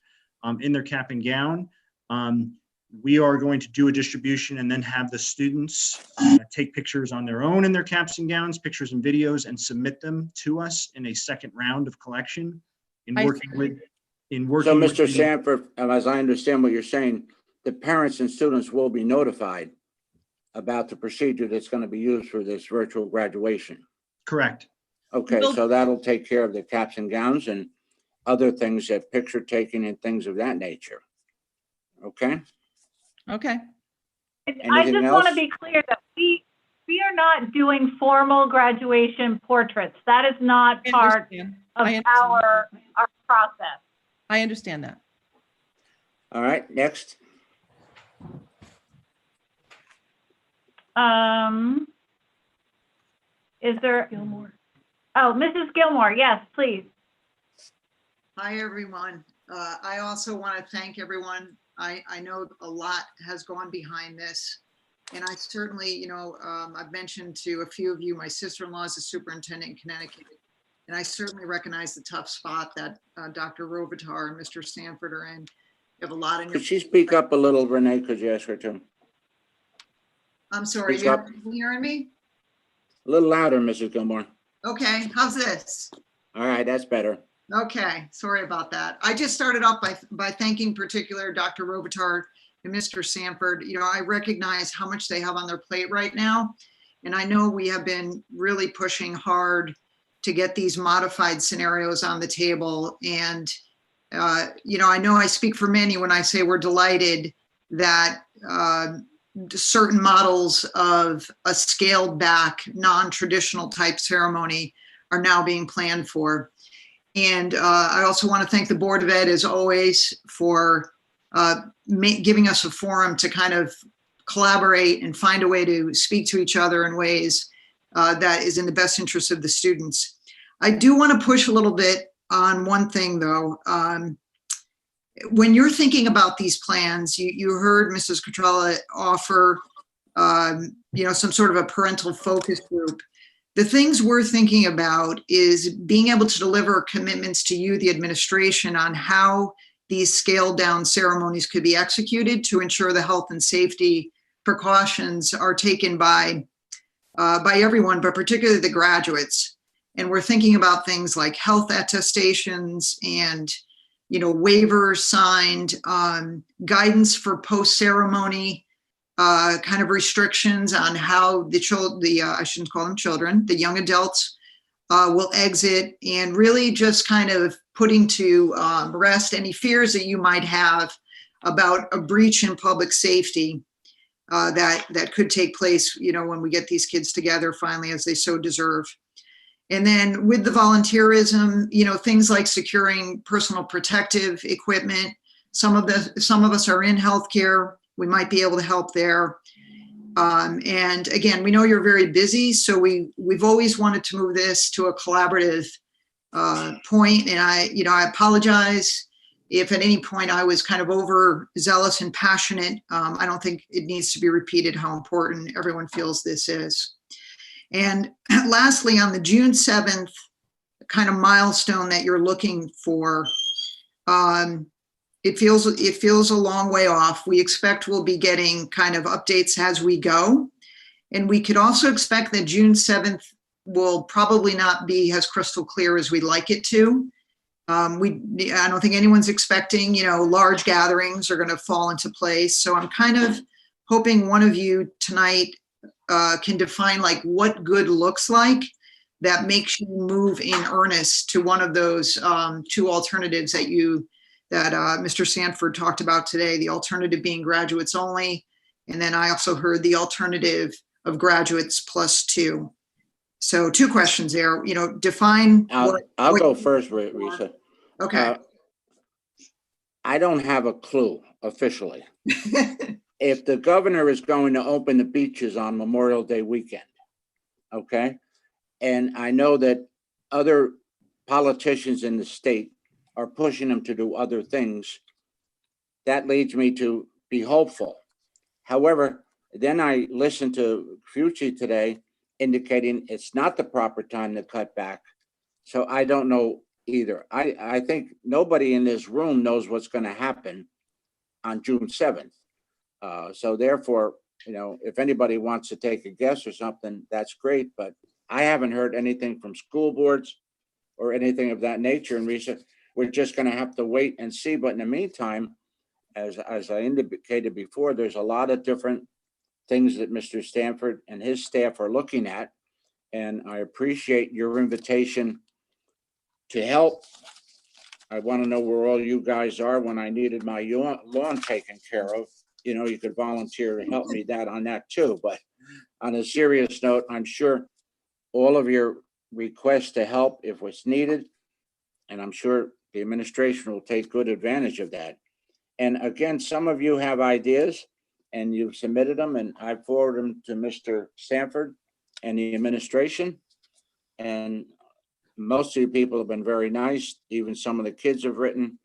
in their cap and gown. We are going to do a distribution and then have the students take pictures on their own in their caps and gowns, pictures and videos, and submit them to us in a second round of collection. So, Mr. Sanford, as I understand what you're saying, the parents and students will be notified about the procedure that's going to be used for this virtual graduation. Correct. Okay, so that'll take care of the caps and gowns and other things, that picture taking and things of that nature. Okay? Okay. I Anything just want to else? be clear that we are not doing formal graduation portraits. That is not part of our process. I understand that. All right, next. Is there? Gilmore. Oh, Mrs. Gilmore, yes, please. Hi, everyone. I also want to thank everyone. I know a lot has gone behind this. And I certainly, I've mentioned to a few of you, my sister-in-law is a superintendent in Connecticut. And I certainly recognize the tough spot that Dr. Robitar and Mr. Sanford are in. You have a lot in your. Could she speak up a little, Renee? Could you ask her to? I'm sorry, Speak up. you hearing me? A little louder, Mrs. Gilmore. Okay, how's this? All right, that's better. Okay, sorry about that. I just started off by thanking particular Dr. Robitar and Mr. Sanford. I recognize how much they have on their plate right now. And I know we have been really pushing hard to get these modified scenarios on the table. And, I know I speak for many when I say we're delighted that certain models of a scaled back, non-traditional type ceremony are now being planned for. And I also want to thank the Board of Ed, as always, for giving us a forum to kind of collaborate and find a way to speak to each other in ways that is in the best interest of the students. I do want to push a little bit on one thing, though. When you're thinking about these plans, you heard Mrs. Cotrella offer, some sort of a parental focus group. The things we're thinking about is being able to deliver commitments to you, the administration, on how these scaled down ceremonies could be executed to ensure the health and safety precautions are taken by everyone, but particularly the graduates. And we're thinking about things like health attestations and waivers signed, guidance for post-ceremony, kind of restrictions on how I shouldn't call them children, the young adults will exit, and really just kind of putting to rest any fears that you might have about a breach in public safety that could take place, when we get these kids together finally, as they so deserve. And then with the volunteerism, things like securing personal protective equipment. Some of us are in healthcare. We might be able to help there. And again, we know you're very busy, so we've always wanted to move this to a collaborative point. And I apologize if at any point I was kind of overzealous and passionate. I don't think it needs to be repeated how important everyone feels this is. And lastly, on the June 7th kind of milestone that you're looking for, it feels a long way off. We expect we'll be getting kind of updates as we go. And we could also expect that June 7th will probably not be as crystal clear as we'd like it to. I don't think anyone's expecting, large gatherings are going to fall into place. So I'm kind of hoping one of you tonight can define like what good looks like that makes you move in earnest to one of those two alternatives that Mr. Sanford talked about today, the alternative being graduates only. And then I also heard the alternative of graduates +2. So 2 questions there, define. I'll go first, Risa. Okay. I don't have a clue officially. If the governor is going to open the beaches on Memorial Day weekend, okay? And I know that other politicians in the state are pushing them to do other things. That leads me to be hopeful. However, then I listened to Fucci today indicating it's not the proper time to cut back. So I don't know either. I think nobody in this room knows what's going to happen on June 7th. So therefore, if anybody wants to take a guess or something, that's great. But I haven't heard anything from school boards or anything of that nature. And we're just going to have to wait and see. But in the meantime, as I indicated before, there's a lot of different things that Mr. Stanford and his staff are looking at. And I appreciate your invitation to help. I want to know where all you guys are when I needed my lawn taken care of. You could volunteer to help me on that too. But on a serious note, I'm sure all of your requests to help if it's needed, and I'm sure the administration will take good advantage of that. And again, some of you have ideas and you've submitted them, and I forwarded them to Mr. Sanford and the administration. And most of you people have been very nice. Even some of the kids have written,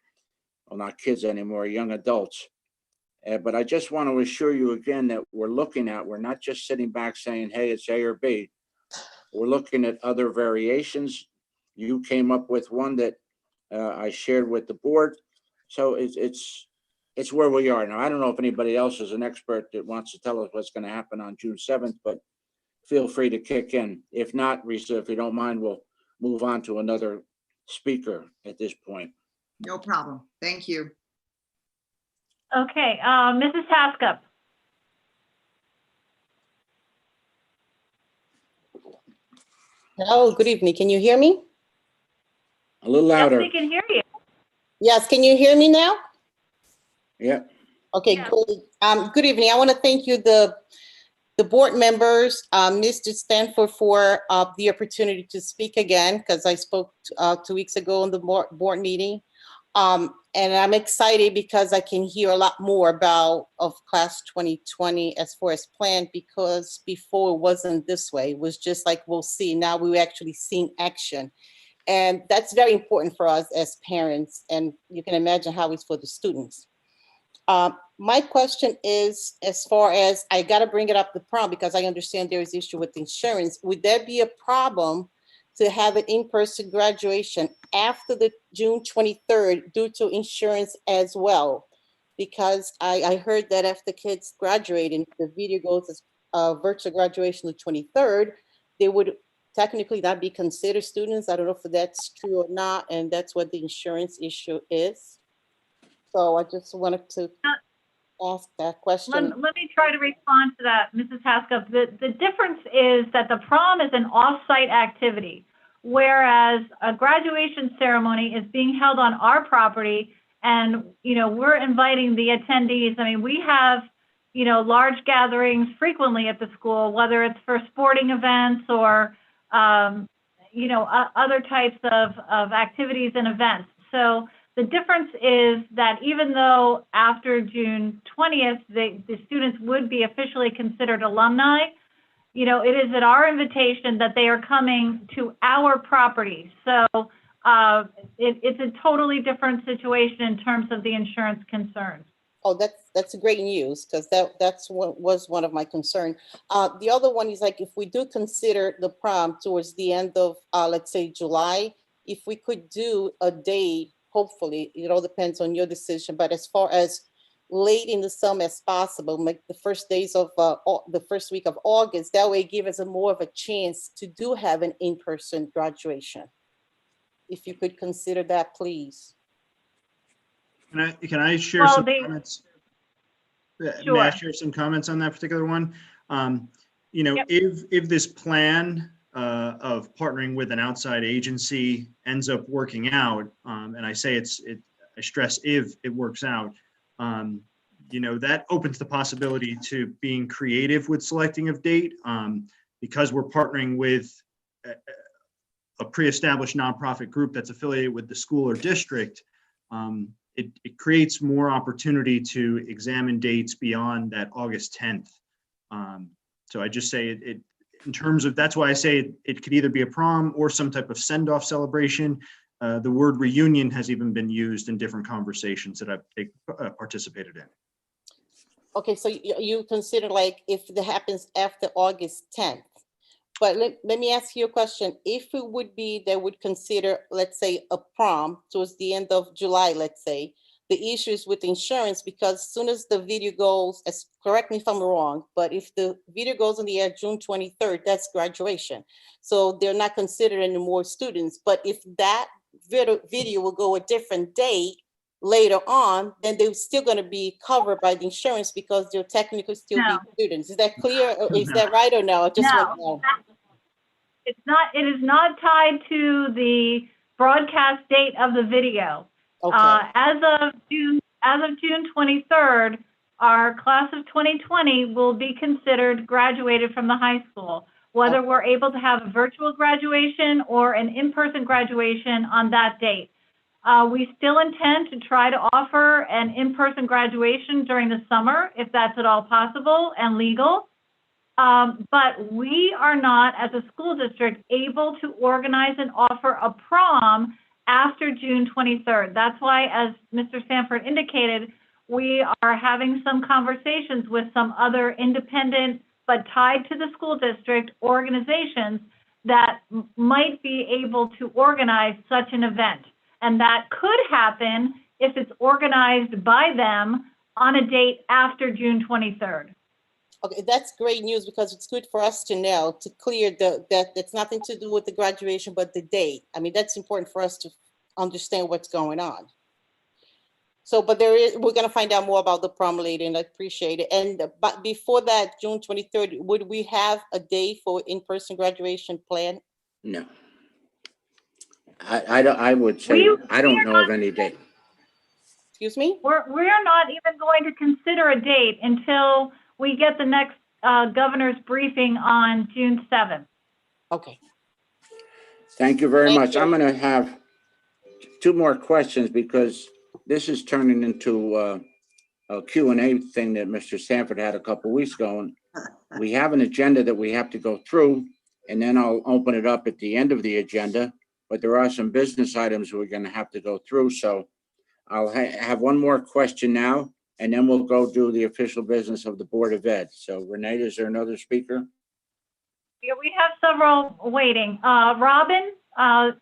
well, not kids anymore, young adults. But I just want to assure you again that we're not just sitting back saying, hey, it's A or B. We're looking at other variations. You came up with one that I shared with the board. So it's where we are now. I don't know if anybody else is an expert that wants to tell us what's going to happen on June 7th, but feel free to kick in. If not, Risa, if you don't mind, we'll move on to another speaker at this point. No problem. Thank you. Okay, Mrs. Haskup. Hello, good evening. Can you hear me? A little louder. Yes, we can hear you. Yes, can you hear me now? Yeah. Okay, yeah. Good. Good evening. I want to thank you, the board members, Mr. Stanford, for the opportunity to speak again, because I spoke 2 weeks ago in the board meeting. And I'm excited because I can hear a lot more of class 2020 as far as planned, because before it wasn't this way. It was just like, we'll see. Now we're actually seeing action. And that's very important for us as parents. And you can imagine how it's for the students. My question is, as far as, I got to bring it up the prom because I understand there is issue with insurance. Would there be a problem to have an in-person graduation after the June 23rd due to insurance as well? Because I heard that after kids graduating, the video goes as virtual graduation the 23rd, they would technically not be considered students. I don't know if that's true or not, and that's what the insurance issue is. So I just wanted to ask that question. Let me try to respond to that, Mrs. Haskup. The difference is that the prom is an off-site activity, whereas a graduation ceremony is being held on our property, and we're inviting the attendees. I mean, we have large gatherings frequently at the school, whether it's for sporting events or other types of activities and events. So the difference is that even though after June 20th, the students would be officially considered alumni, it is at our invitation that they are coming to our property. So it's a totally different situation in terms of the insurance concerns. Oh, that's great news, because that's what was one of my concerns. The other one is like, if we do consider the prom towards the end of, let's say July, if we could do a day, hopefully, it all depends on your decision, but as far as late in the summer as possible, make the first days of the first week of August, that way give us more of a chance to do have an in-person graduation. If you could consider that, please. Can I share Well, some comments? May I Sure. share some comments on that particular one? You know, Yep. if this plan of partnering with an outside agency ends up working out, and I say I stress if it works out, you know, that opens the possibility to being creative with selecting of date, because we're partnering with a pre-established nonprofit group that's affiliated with the school or district. It creates more opportunity to examine dates beyond that August 10th. So I just say it in terms of, that's why I say it could either be a prom or some type of send-off celebration. The word reunion has even been used in different conversations that I've participated in. Okay, so you consider like if that happens after August 10th. But let me ask you a question. If it would be, they would consider, let's say, a prom towards the end of July, let's say, the issues with insurance, because as soon as the video goes, correct me if I'm wrong, but if the video goes on the air June 23rd, that's graduation. So they're not considering more students. But if that video will go a different day later on, then they're still going to be covered by the insurance because they'll technically still be students. Is that clear? Or is that right or no? I just want to know. It is not tied to the broadcast date of the video. Okay. As of June 23rd, our class of 2020 will be considered graduated from the high school, whether we're able to have a virtual graduation or an in-person graduation on that date. We still intend to try to offer an in-person graduation during the summer, if that's at all possible and legal. But we are not, as a school district, able to organize and offer a prom after June 23rd. That's why, as Mr. Sanford indicated, we are having some conversations with some other independent but tied to the school district organizations that might be able to organize such an event. And that could happen if it's organized by them on a date after June 23rd. Okay, that's great news because it's good for us to know, to clear that it's nothing to do with the graduation, but the date. I mean, that's important for us to understand what's going on. So, but we're going to find out more about the prom later, and I appreciate it. And but before that, June 23rd, would we have a day for in-person graduation plan? No. I would say, I don't know of any date. Excuse me? We're not even going to consider a date until we get the next governor's briefing on June 7th. Okay. Thank you very much. I'm going to have two more questions because this is turning into a Q&A thing that Mr. Sanford had a couple weeks ago. And we have an agenda that we have to go through, and then I'll open it up at the end of the agenda. But there are some business items we're going to have to go through. So I'll have one more question now, and then we'll go do the official business of the Board of Ed. So Renee, is there another speaker? Yeah, we have several waiting. Robin,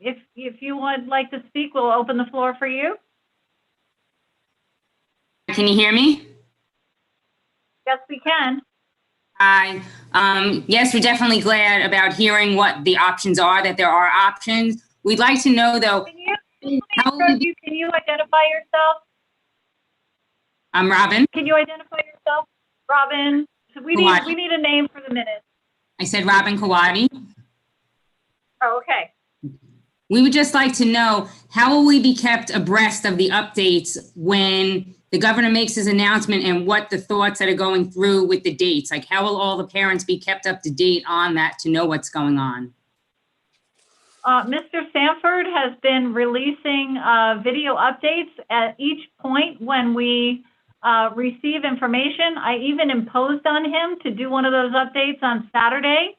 if you would like to speak, we'll open the floor for you. Can you hear me? Yes, we can. Hi. Yes, we're definitely glad about hearing what the options are, that there are options. We'd like to know, though, Can you identify yourself? I'm Robin. Can you identify yourself, Robin? So we need a name for the minute. I said Robin Kawadi. Oh, okay. We would just like to know, how will we be kept abreast of the updates when the governor makes his announcement, and what the thoughts that are going through with the dates? Like, how will all the parents be kept up to date on that to know what's going on? Mr. Sanford has been releasing video updates at each point when we receive information. I even imposed on him to do one of those updates on Saturday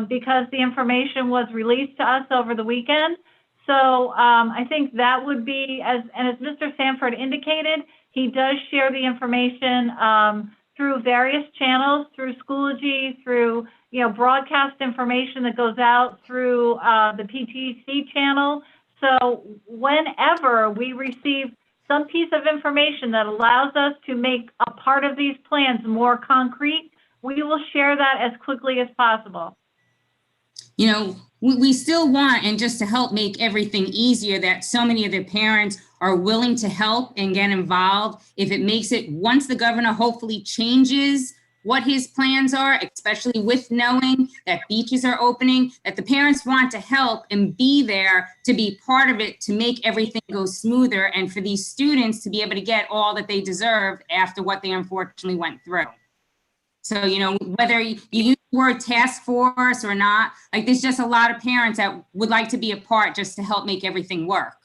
because the information was released to us over the weekend. So I think that would be, as Mr. Sanford indicated, He does share the information through various channels, through Schoology, through broadcast information that goes out through the PTC channel. So whenever we receive some piece of information that allows us to make a part of these plans more concrete, we will share that as quickly as possible. We still want, and just to help make everything easier, that so many of the parents are willing to help and get involved. If it makes it, once the governor hopefully changes what his plans are, especially with knowing that beaches are opening, that the parents want to help and be there to be part of it, to make everything go smoother, and for these students to be able to get all that they deserve after what they unfortunately went through. So, whether you use the word task force or not, like, there's just a lot of parents that would like to be a part just to help make everything work.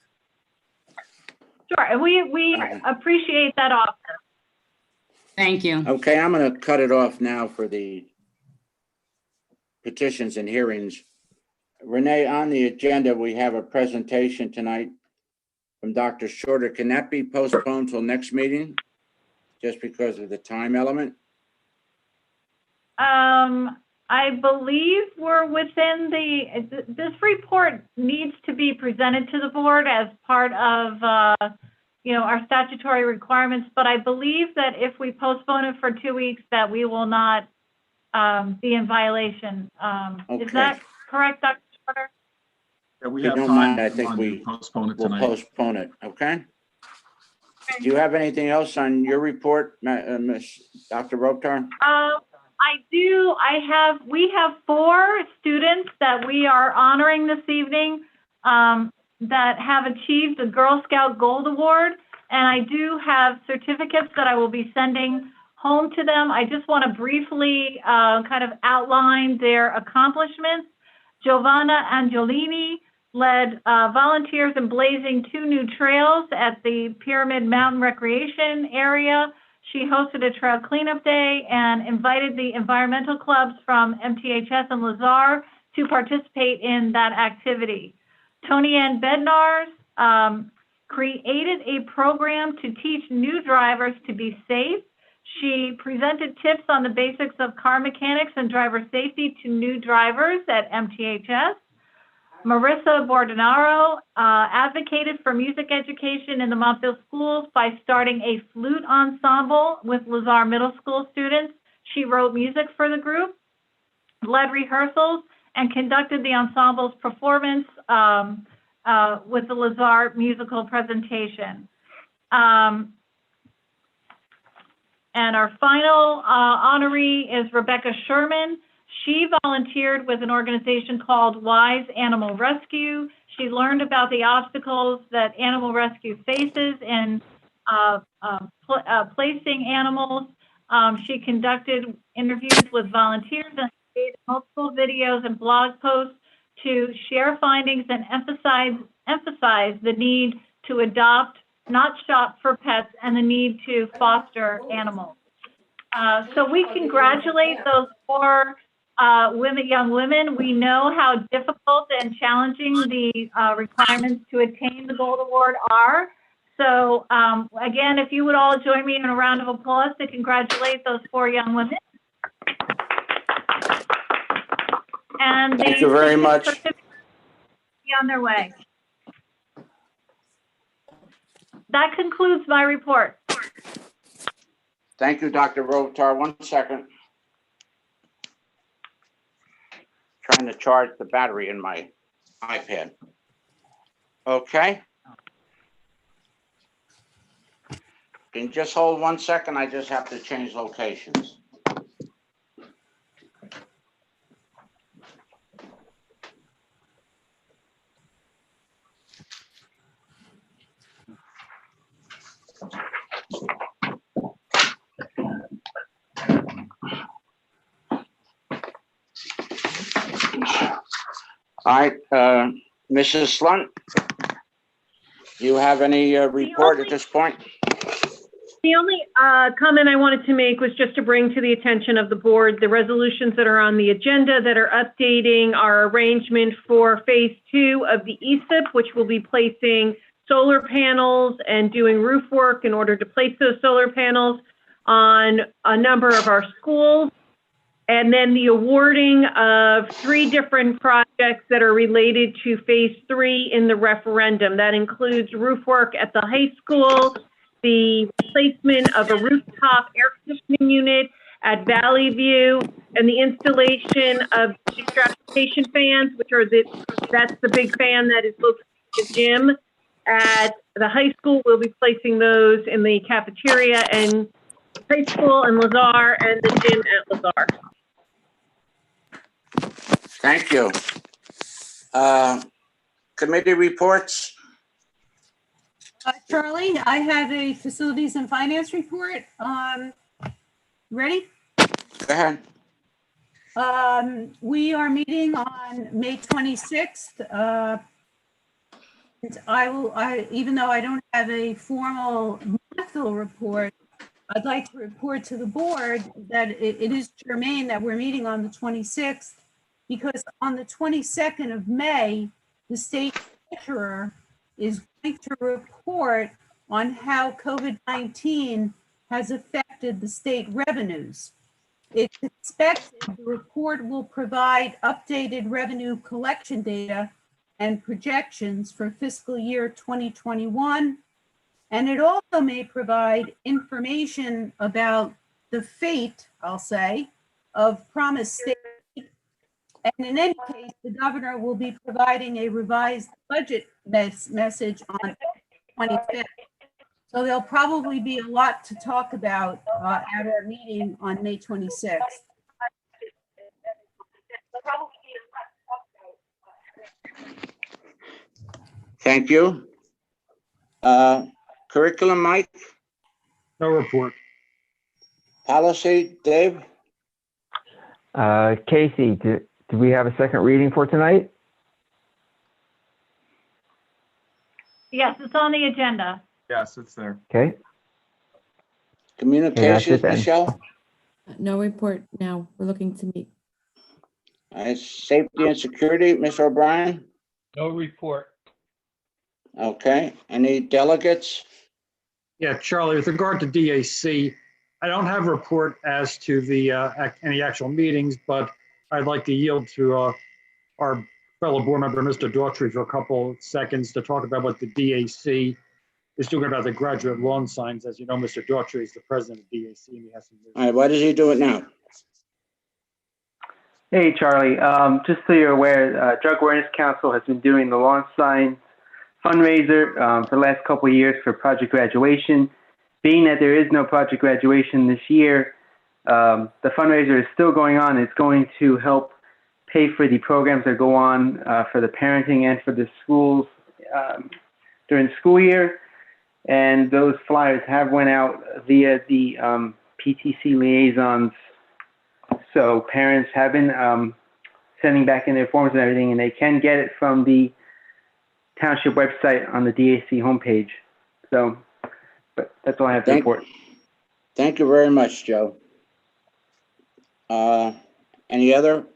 Sure, and we appreciate that offer. Thank you. Okay, I'm going to cut it off now for the petitions and hearings. Renee, on the agenda, we have a presentation tonight from Dr. Shorter. Can that be postponed till next meeting, just because of the time element? I believe we're within this report needs to be presented to the board as part of, our statutory requirements, but I believe that if we postpone it for 2 weeks, that we will not be in violation. Okay. Is that correct, Dr. Shorter? Yeah, we If you have don't time. mind, I think we postpone it will tonight. postpone it, okay? Do you have anything else on your report, Ms. Dr. Robtar? I do. We have 4 students that we are honoring this evening that have achieved the Girl Scout Gold Award. And I do have certificates that I will be sending home to them. I just want to briefly kind of outline their accomplishments. Giovanna Angiolini led volunteers in blazing 2 new trails at the Pyramid Mountain Recreation Area. She hosted a trail cleanup day and invited the environmental clubs from MTHS and Lazar to participate in that activity. Tony Ann Bednars created a program to teach new drivers to be safe. She presented tips on the basics of car mechanics and driver safety to new drivers at MTHS. Marissa Bordonaro advocated for music education in the Montville schools by starting a flute ensemble with Lazar Middle School students. She wrote music for the group, led rehearsals, and conducted the ensemble's performance with the Lazar musical presentation. And our final honoree is Rebecca Sherman. She volunteered with an organization called Wise Animal Rescue. She learned about the obstacles that animal rescue faces in placing animals. She conducted interviews with volunteers and created multiple videos and blog posts to share findings and emphasize the need to adopt, not shop for pets, and the need to foster animals. So we congratulate those 4 young women. We know how difficult and challenging the requirements to attain the Gold Award are. So again, if you would all join me in a round of applause to congratulate those 4 young women. And Thank you very much. Be on their way. That concludes my report. Thank you, Dr. Robtar. 1 second. Trying to charge the battery in my iPad. Okay. Can you just hold 1 second? I just have to change locations. All right, Mrs. Slunt, do you have any report at this point? The only comment I wanted to make was just to bring to the attention of the board the resolutions that are on the agenda that are updating our arrangement for phase 2 of the ESIP, which will be placing solar panels and doing roof work in order to place those solar panels on a number of our schools. And then the awarding of 3 different projects that are related to phase 3 in the referendum. That includes roof work at the high school, the replacement of a rooftop air conditioning unit at Valley View, and the installation of extraction fans, which are that's the big fan that is located at the gym at the high school. We'll be placing those in the cafeteria and high school and Lazar, and the gym at Lazar. Thank you. Committee reports. Charlie, I have a facilities and finance report. Ready? Go ahead. We are meeting on May 26th. Even though I don't have a formal Montville report, I'd like to report to the board that it is germane that we're meeting on the 26th, because on the 22nd of May, the state treasurer is going to report on how COVID-19 has affected the state revenues. It's expected the report will provide updated revenue collection data and projections for fiscal year 2021. And it also may provide information about the fate, I'll say, of promised state. And in any case, the governor will be providing a revised budget message on 25th. So there'll probably be a lot to talk about at our meeting on May 26th. Thank you. Curriculum, Mike? No report. Policy, Dave? Casey, do we have a second reading for tonight? Yes, it's on the agenda. Yes, it's there. Okay. Communications, then. Michelle? No report now. We're looking to meet. Safety and security, Ms. O'Brien? No report. Okay. Any delegates? Yeah, Charlie, with regard to DAC, I don't have a report as to the any actual meetings, but I'd like to yield to our fellow board member, Mr. Daughtry, for a couple seconds to talk about what the DAC is doing about the graduate lawn signs. As you know, Mr. Daughtry is the president of DAC, and he has some. All right, why does he do it now? Hey, Charlie. Just so you're aware, Drug Awareness Council has been doing the lawn signs fundraiser for the last couple of years for Project Graduation. Being that there is no Project Graduation this year, the fundraiser is still going on. It's going to help pay for the programs that go on for the parenting and for the schools during the school year. And those flyers have went out via the PTC liaisons. So parents have been sending back in their forms and everything, and they can get it from the township website on the DAC homepage. So, but that's all I have to report. Thank you very much, Joe. Any other?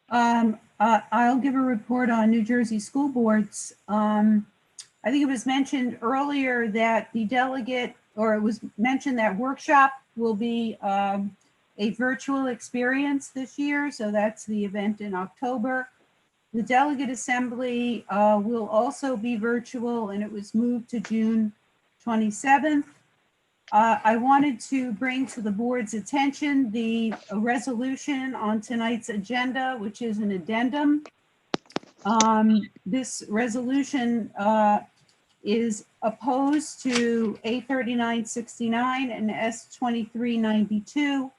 I'll give a report on New Jersey school boards. I think it was mentioned earlier that the delegate, or it was mentioned that workshop will be a virtual experience this year. So that's the event in October. The delegate assembly will also be virtual, and it was moved to June 27th. I wanted to bring to the board's attention the resolution on tonight's agenda, which is an addendum. This resolution is opposed to A3969 and S2392,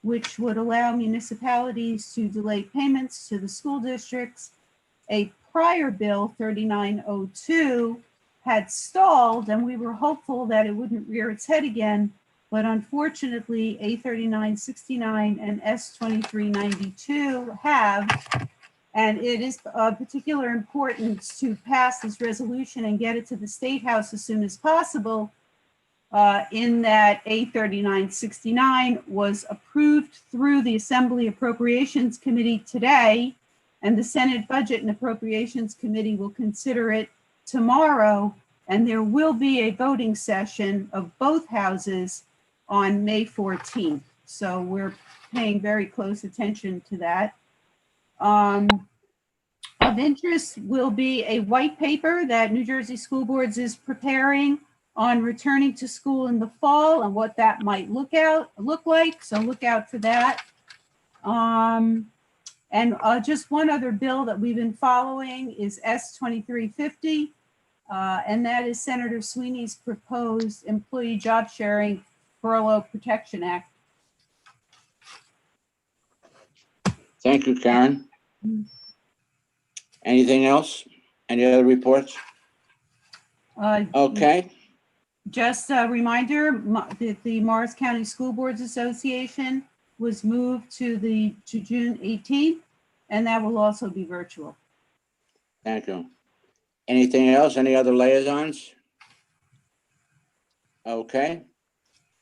which would allow municipalities to delay payments to the school districts. A prior bill, 3902, had stalled, and we were hopeful that it wouldn't rear its head again, but unfortunately, A3969 and S2392 have, and it is of particular importance to pass this resolution and get it to the State House as soon as possible, in that A3969 was approved through the Assembly Appropriations Committee today, and the Senate Budget and Appropriations Committee will consider it tomorrow, and there will be a voting session of both houses on May 14th. So we're paying very close attention to that. Of interest will be a white paper that New Jersey School Boards is preparing on returning to school in the fall and what that might look like. So look out for that. And just one other bill that we've been following is S-2350. And that is Senator Sweeney's proposed Employee Job Sharing Furlough Protection Act. Thank you, Karen. Anything else? Any other reports? Okay, Just a reminder that the Morris County School Boards Association was moved to June 18th, and that will also be virtual. thank you. Anything else? Any other liaisons? Okay.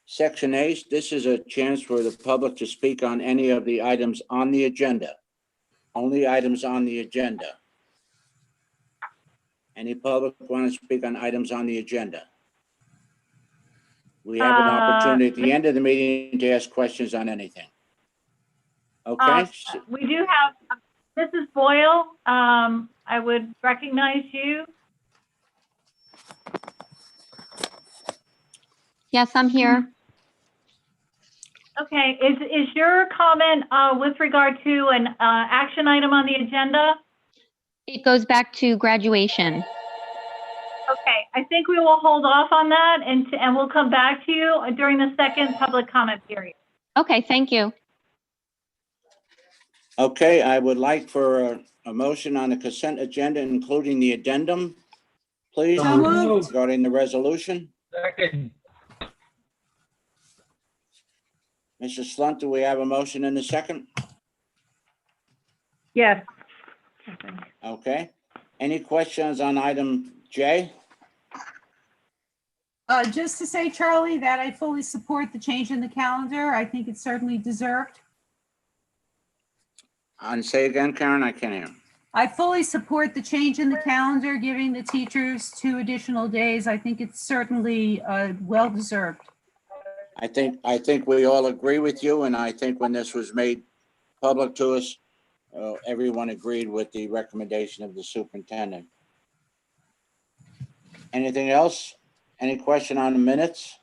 Section 8, this is a chance for the public to speak on any of the items on the agenda. Only items on the agenda. Any public want to speak on items on the agenda? We have an opportunity at the end of the meeting to ask questions on anything. Okay? We do have Mrs. Boyle. I would recognize you. Yes, I'm here. Okay, is your comment with regard to an action item on the agenda? It goes back to graduation. Okay, I think we will hold off on that and we'll come back to you during the second public comment period. Okay, thank you. Okay, I would like for a motion on the consent agenda, including the addendum, please, So moved. regarding the resolution. Second. Mrs. Slunt, do we have a motion in the second? Yes. Okay. Any questions on item J? Just to say, Charlie, that I fully support the change in the calendar. I think it's certainly deserved. And say again, Karen, I can't hear. I fully support the change in the calendar, giving the teachers 2 additional days. I think it's certainly well-deserved. I think we all agree with you, and I think when this was made public to us, everyone agreed with the recommendation of the superintendent. Anything else? Any question on the minutes?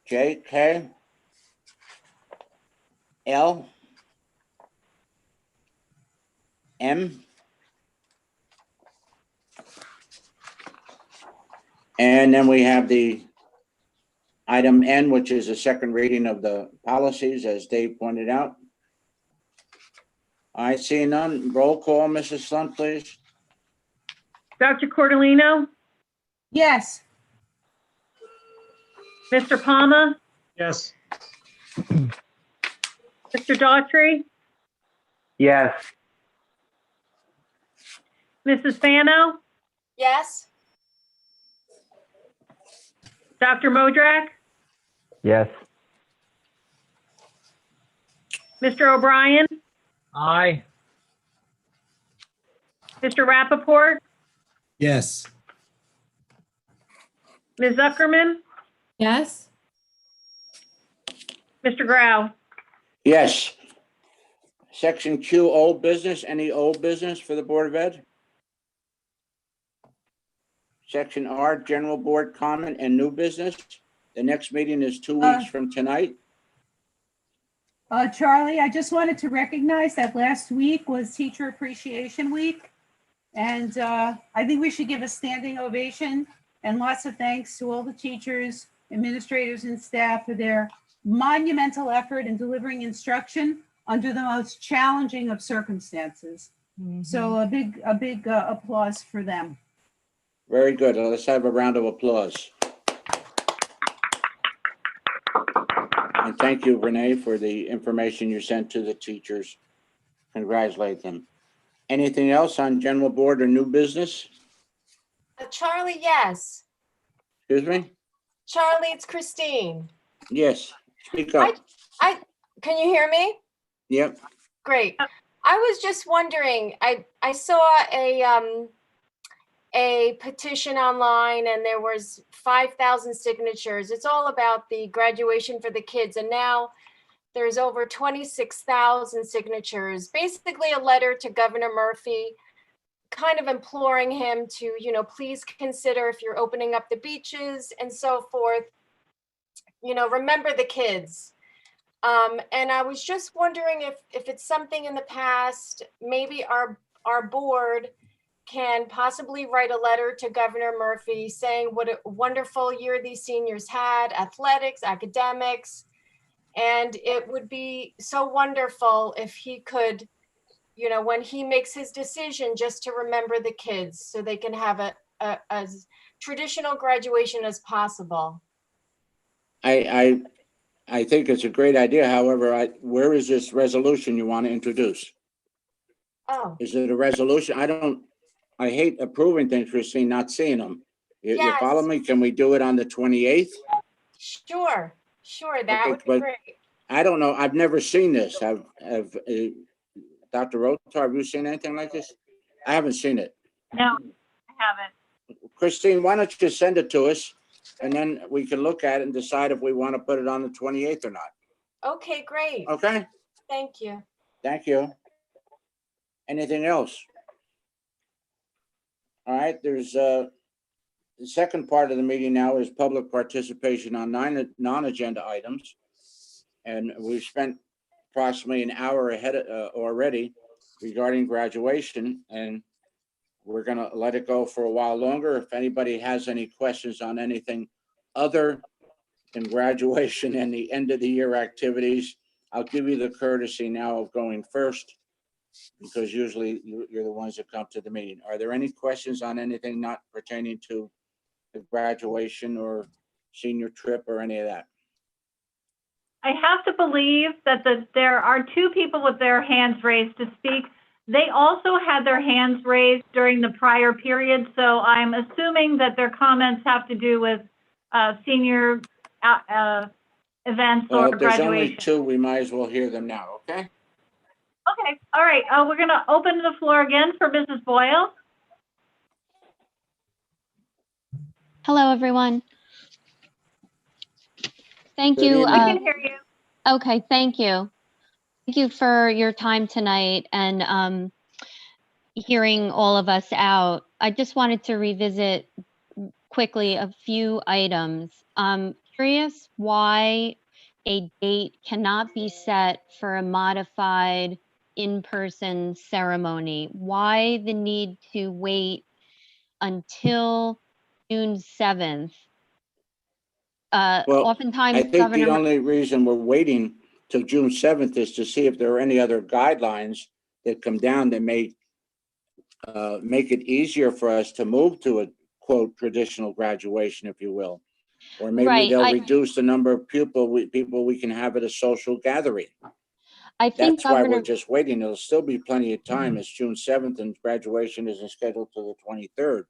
J, K, L, M, and then we have the item N, which is a second reading of the policies, as Dave pointed out. I see none. Roll call, Mrs. Slunt, please. Dr. Cordolino, Yes. Mr. Palma, Yes. Mr. Daughtry, Yes. Mrs. Fano, Yes. Dr. Modrak, Yes. Mr. O'Brien, Aye. Mr. Rappaport, Yes. Ms. Zuckerman, Yes? Mr. Grau. Yes. Section Q, old business. Any old business for the Board of Ed? Section R, general board comment and new business. The next meeting is 2 weeks from tonight. Charlie, I just wanted to recognize that last week was Teacher Appreciation Week. And I think we should give a standing ovation and lots of thanks to all the teachers, administrators, and staff for their monumental effort in delivering instruction under the most challenging of circumstances. So a big applause for them. Very good. Let's have a round of applause. And thank you, Renee, for the information you sent to the teachers. Congratulate them. Anything else on general board or new business? Charlie, yes. Excuse me? Charlie, it's Christine. Yes, speak up. Can you hear me? Yep. Great. I was just wondering, I saw a petition online and there was 5,000 signatures. It's all about the graduation for the kids. And now there's over 26,000 signatures, basically a letter to Governor Murphy, kind of imploring him to, please consider if you're opening up the beaches and so forth, remember the kids. And I was just wondering if it's something in the past, maybe our board can possibly write a letter to Governor Murphy saying what a wonderful year these seniors had, athletics, academics. And it would be so wonderful if he could, when he makes his decision, just to remember the kids so they can have a as traditional graduation as possible. I think it's a great idea. However, where is this resolution you want to introduce? Oh. Is it a resolution? I hate approving things, Christine, not seeing them. You Yes. follow me? Can we do it on the 28th? Sure, that Okay, would be but great. I don't know. I've never seen this. Dr. Rotar, have you seen anything like this? I haven't seen it. No, I haven't. Christine, why don't you send it to us? And then we can look at it and decide if we want to put it on the 28th or not. Okay, great. Okay? Thank you. Thank you. Anything else? All right, there's the second part of the meeting now is public participation on non-agenda items. And we've spent approximately an hour ahead already regarding graduation, and we're gonna let it go for a while longer. If anybody has any questions on anything other than graduation and the end of the year activities, I'll give you the courtesy now of going first, because usually you're the ones that come to the meeting. Are there any questions on anything not pertaining to the graduation or senior trip or any of that? I have to believe that there are two people with their hands raised to speak. They also had their hands raised during the prior period, so I'm assuming that their comments have to do with senior events Well, or if there's only graduation. two, we might as well hear them now, okay? Okay, all right. We're going to open the floor again for Mrs. Boyle. Hello, everyone. Thank Good you. evening. We can hear you. Okay, thank you. Thank you for your time tonight and hearing all of us out. I just wanted to revisit quickly a few items. I'm curious why a date cannot be set for a modified in-person ceremony. Why the need to wait until June 7th? Well, Oftentimes, I think Governor the only reason we're waiting till June 7th is to see if there are any other guidelines that come down that may make it easier for us to move to a quote traditional graduation, if you will. Or maybe Right, they'll reduce the number of people we can have at a social gathering. I think That's why we're Governor, just waiting. There'll still be plenty of time. It's June 7th and graduation isn't scheduled till the 23rd.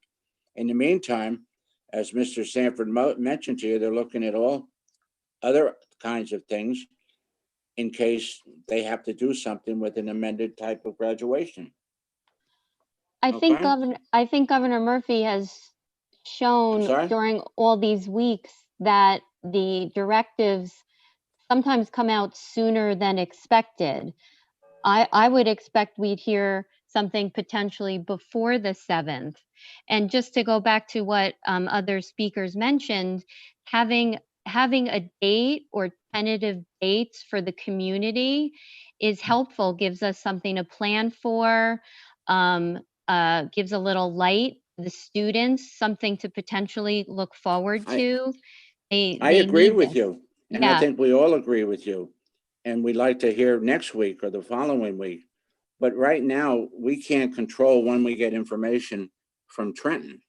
In the meantime, as Mr. Sanford mentioned to you, they're looking at all other kinds of things in case they have to do something with an amended type of graduation. I think Okay. Governor Murphy has shown Sorry? during all these weeks that the directives sometimes come out sooner than expected. I would expect we'd hear something potentially before the 7th. And just to go back to what other speakers mentioned, having a date or tentative dates for the community is helpful, gives us something to plan for, gives a little light to the students, something to potentially look forward to. I They agree need with this. you. And I Yeah. think we all agree with you. And we'd like to hear next week or the following week. But right now, we can't control when we get information from Trenton.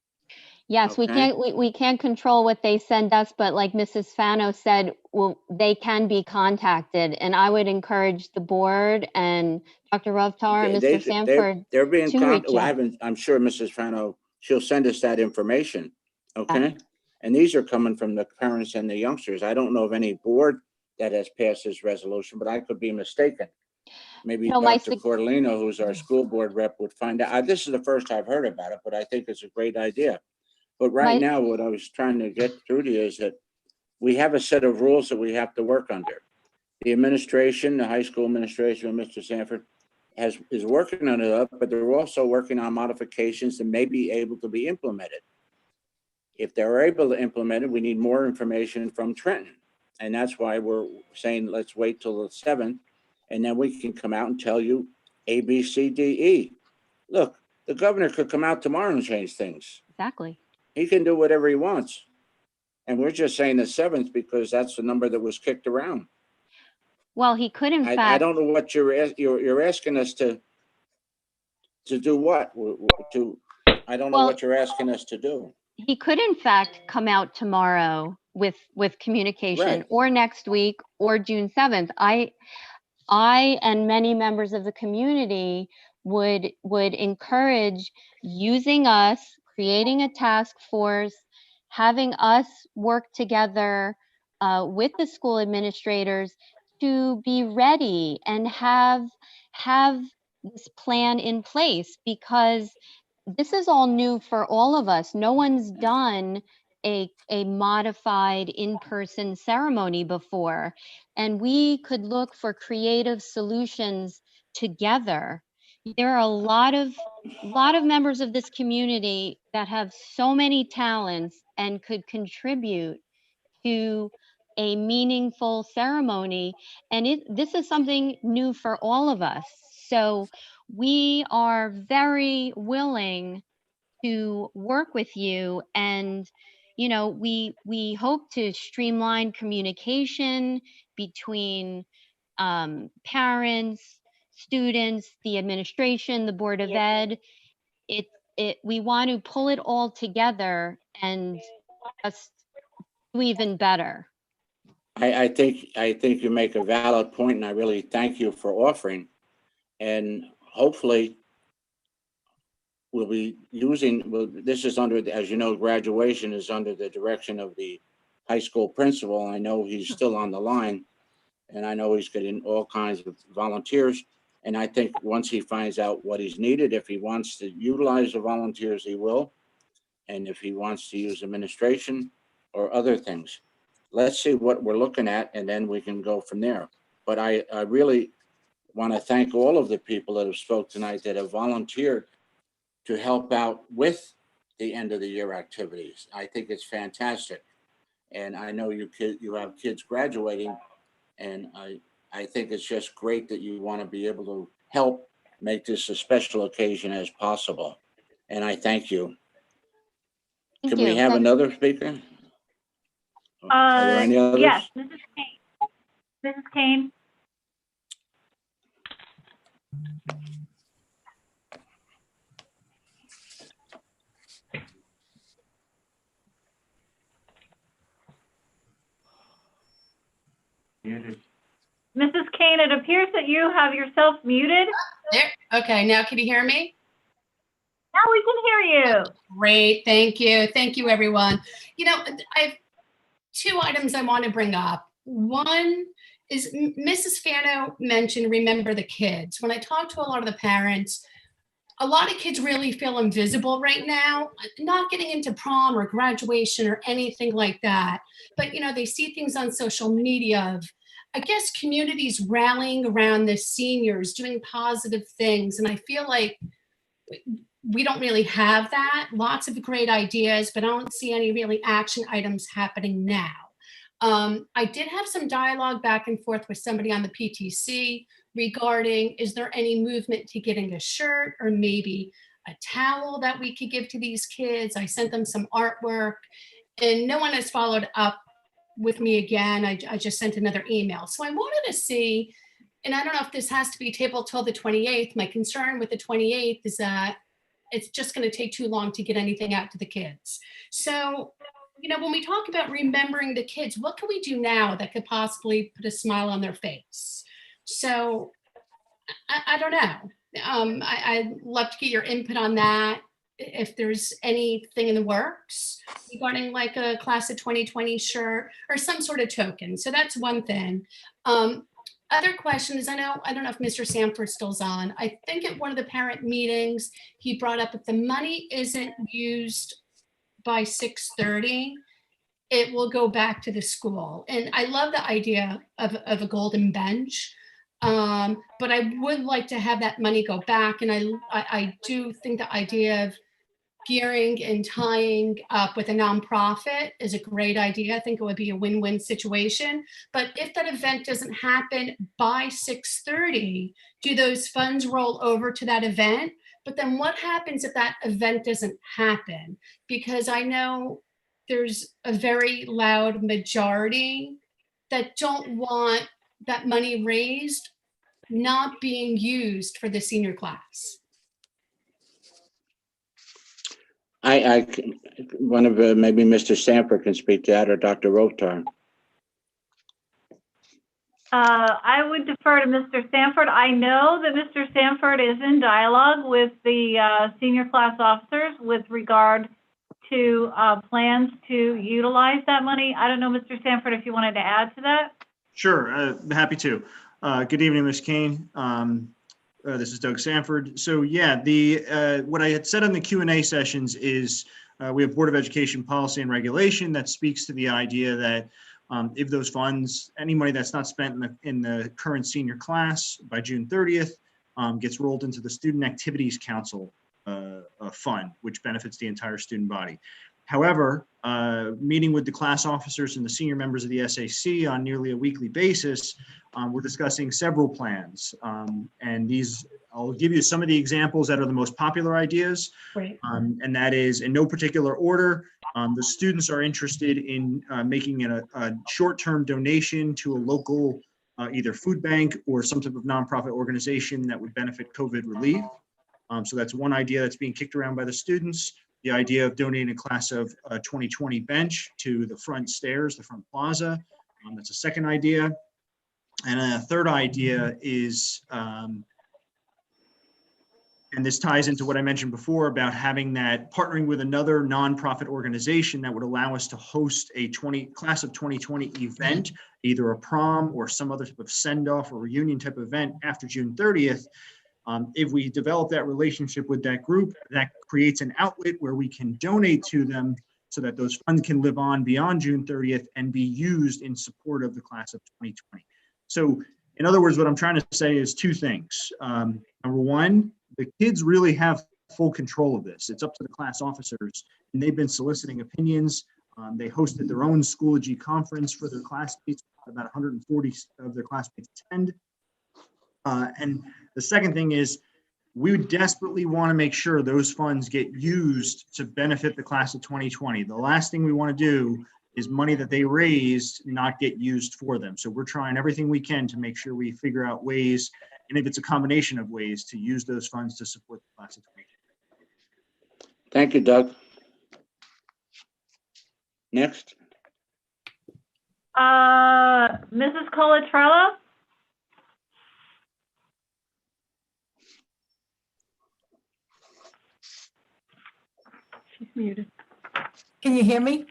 Yes, Okay. we can't control what they send us, but like Mrs. Fano said, well, they can be contacted. And I would encourage the board and Dr. Rovtar and Mr. Sanford They're being to reach out. I'm sure Mrs. Fano, she'll send us that information. Okay. And these are coming from the parents and the youngsters. I don't know of any board that has passed this resolution, but I could be mistaken. maybe No, my Dr. Cordellino, who's our school board rep, would find out. This is the first I've heard about it, but I think it's a great idea. But right now, what I was trying to get through to you is that we have a set of rules that we have to work under. The administration, the high school administration, Mr. Sanford, is working on it, but they're also working on modifications that may be able to be implemented. If they're able to implement it, we need more information from Trenton. And that's why we're saying, let's wait till the 7th, and then we can come out and tell you A, B, C, D, E. Look, the governor could come out tomorrow and change things. Exactly. He can do whatever he wants. And we're just saying the 7th because that's the number that was kicked around. Well, he could in fact. I don't know what you're asking us to do what? I don't know what you're asking us to do. He could in fact come out tomorrow with communication, Right. or next week, or June 7th. I and many members of the community would encourage using us, creating a task force, having us work together with the school administrators to be ready and have this plan in place, because this is all new for all of us. No one's done a modified in-person ceremony before, and we could look for creative solutions together. There are a lot of members of this community that have so many talents and could contribute to a meaningful ceremony, and this is something new for all of us. So we are very willing to work with you, and we hope to streamline communication between parents, students, the administration, the Board of Ed. We want to pull it all together and just do even better. I think you make a valid point, and I really thank you for offering. And hopefully, we'll be using. Well, this is under, as you know, graduation is under the direction of the high school principal. I know he's still on the line, and I know he's getting all kinds of volunteers. And I think once he finds out what is needed, if he wants to utilize the volunteers, he will. And if he wants to use administration or other things, let's see what we're looking at, and then we can go from there. But I really want to thank all of the people that have spoke tonight that have volunteered to help out with the end of the year activities. I think it's fantastic. And I know you have kids graduating, and I think it's just great that you want to be able to help make this a special occasion as possible. And I thank you. Can we have another speaker? Are there any others? Yes, Mrs. Kane. Mrs. Kane. Muted. Mrs. Kane, it appears that you have yourself muted. There. Okay, now can you hear me? Now we can hear you. Great, thank you. Thank you, everyone. I have two items I want to bring up. One is Mrs. Fano mentioned remember the kids. When I talk to a lot of the parents, a lot of kids really feel invisible right now, not getting into prom or graduation or anything like that. But, they see things on social media of, I guess, communities rallying around the seniors, doing positive things. And I feel like we don't really have that. Lots of great ideas, but I don't see any really action items happening now. I did have some dialogue back and forth with somebody on the PTC regarding, is there any movement to getting a shirt or maybe a towel that we could give to these kids? I sent them some artwork, and no one has followed up with me again. I just sent another email. So I wanted to see, and I don't know if this has to be tabled till the 28th. My concern with the 28th is that it's just going to take too long to get anything out to the kids. So, when we talk about remembering the kids, what can we do now that could possibly put a smile on their face? So I don't know. I'd love to get your input on that. If there's anything in the works regarding like a class of 2020 shirt or some sort of token. So that's one thing. other question is, I don't know if Mr. Sanford still's on. I think at one of the parent meetings, he brought up if the money isn't used by 6:30, it will go back to the school. And I love the idea of a golden bench. But I would like to have that money go back. And I do think the idea of gearing and tying up with a nonprofit is a great idea. I think it would be a win-win situation. But if that event doesn't happen by 6:30, do those funds roll over to that event? But then what happens if that event doesn't happen? Because I know there's a very loud majority that don't want that money raised not being used for the senior class. One of maybe Mr. Sanford can speak to that, or Dr. Rotar. I would defer to Mr. Sanford. I know that Mr. Sanford is in dialogue with the senior class officers with regard to plans to utilize that money. I don't know, Mr. Sanford, if you wanted to add to that. Sure, happy to. Good evening, Ms. Kane. This is Doug Sanford. So yeah, what I had said on the Q&A sessions is we have Board of Education policy and regulation that speaks to the idea that if those funds, any money that's not spent in the current senior class by June 30th gets rolled into the Student Activities Council fund, which benefits the entire student body. However, meeting with the class officers and the senior members of the SAC on nearly a weekly basis, we're discussing several plans. And these, I'll give you some of the examples that are the most popular ideas. Right. And that is in no particular order. The students are interested in making a short-term donation to a local either food bank or some type of nonprofit organization that would benefit COVID relief. So that's one idea that's being kicked around by the students. The idea of donating a class of 2020 bench to the front stairs, the front plaza. That's a second idea. And a third idea is, and this ties into what I mentioned before about having that partnering with another nonprofit organization that would allow us to host a class of 2020 event, either a prom or some other type of send-off or reunion type of event after June 30th. If we develop that relationship with that group, that creates an outlet where we can donate to them so that those funds can live on beyond June 30th and be used in support of the class of 2020. So in other words, what I'm trying to say is two things. Number one, the kids really have full control of this. It's up to the class officers, and they've been soliciting opinions. They hosted their own Schoology conference for their classmates. About 140 of their classmates attend. And the second thing is we desperately want to make sure those funds get used to benefit the class of 2020. The last thing we want to do is money that they raised not get used for them. So we're trying everything we can to make sure we figure out ways, and if it's a combination of ways, to use those funds to support the class of 2020. Thank you, Doug. Next. Mrs. Colatrella? She's muted. Can you hear me?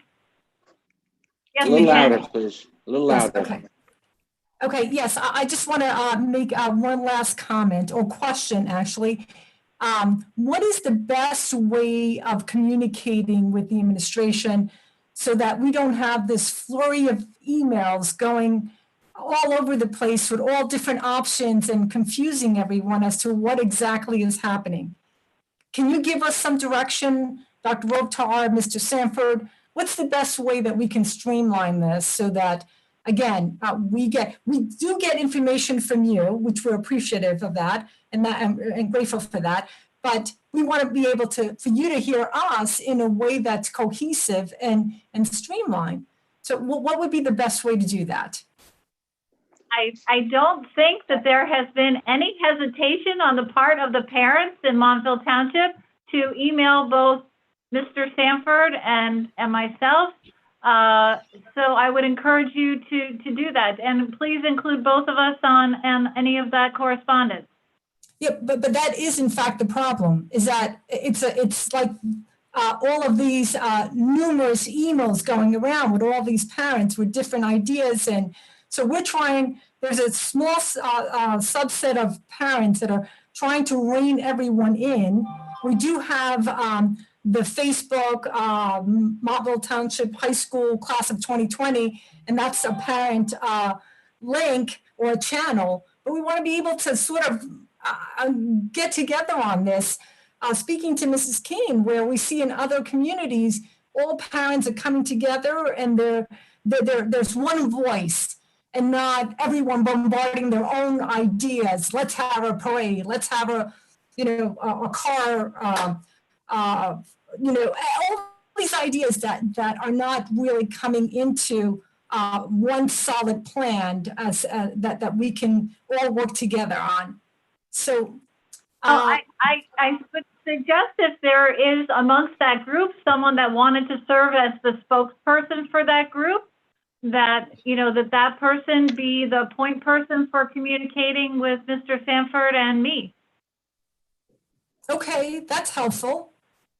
Yes, A little we can. louder, please. A little Yes, louder. okay. Okay, yes, I just want to make one last comment or question, actually. What is the best way of communicating with the administration so that we don't have this flurry of emails going all over the place with all different options and confusing everyone as to what exactly is happening? Can you give us some direction, Dr. Rotar, Mr. Sanford? What's the best way that we can streamline this so that, again, we do get information from you, which we're appreciative of that and grateful for that. But we want to be able for you to hear us in a way that's cohesive and streamlined. So what would be the best way to do that? I don't think that there has been any hesitation on the part of the parents in Montville Township to email both Mr. Sanford and myself. So I would encourage you to do that. And please include both of us on any of that correspondence. Yeah, but that is in fact the problem, is that it's like all of these numerous emails going around with all these parents with different ideas. And So we're trying, there's a small subset of parents that are trying to rein everyone in. We do have the Facebook Montville Township High School Class of 2020, and that's a parent link or a channel. But we want to be able to sort of get together on this. Speaking to Mrs. King, where we see in other communities, all parents are coming together and there's one voice and not everyone bombarding their own ideas. Let's have a parade. Let's have a car, all these ideas that are not really coming into one solid plan that we can all work together on. So I would suggest if there is amongst that group someone that wanted to serve as the spokesperson for that group, that that person be the point person for communicating with Mr. Sanford and me. Okay, that's helpful.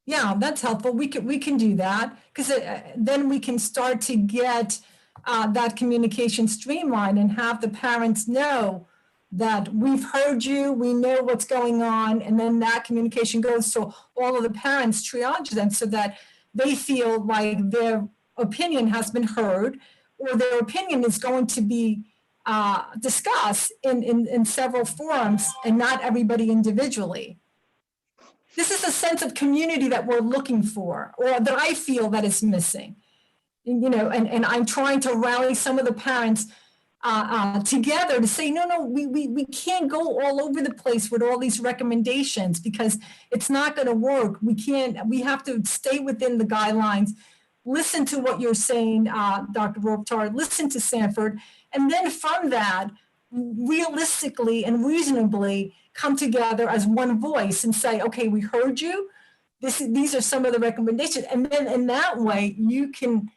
Yeah, that's helpful. We can do that, because then we can start to get that communication streamlined and have the parents know that we've heard you, we know what's going on, and then that communication goes to all of the parents, triage them so that they feel like their opinion has been heard, or their opinion is going to be discussed in several forums and not everybody individually. This is a sense of community that we're looking for, or that I feel that is missing. And I'm trying to rally some of the parents together to say, no, we can't go all over the place with all these recommendations, because it's not going to work. We have to stay within the guidelines, listen to what you're saying, Dr. Robitaille, listen to Sanford, and then from that, realistically and reasonably come together as one voice and say, okay, we heard you. These are some of the recommendations. And then in that way, you can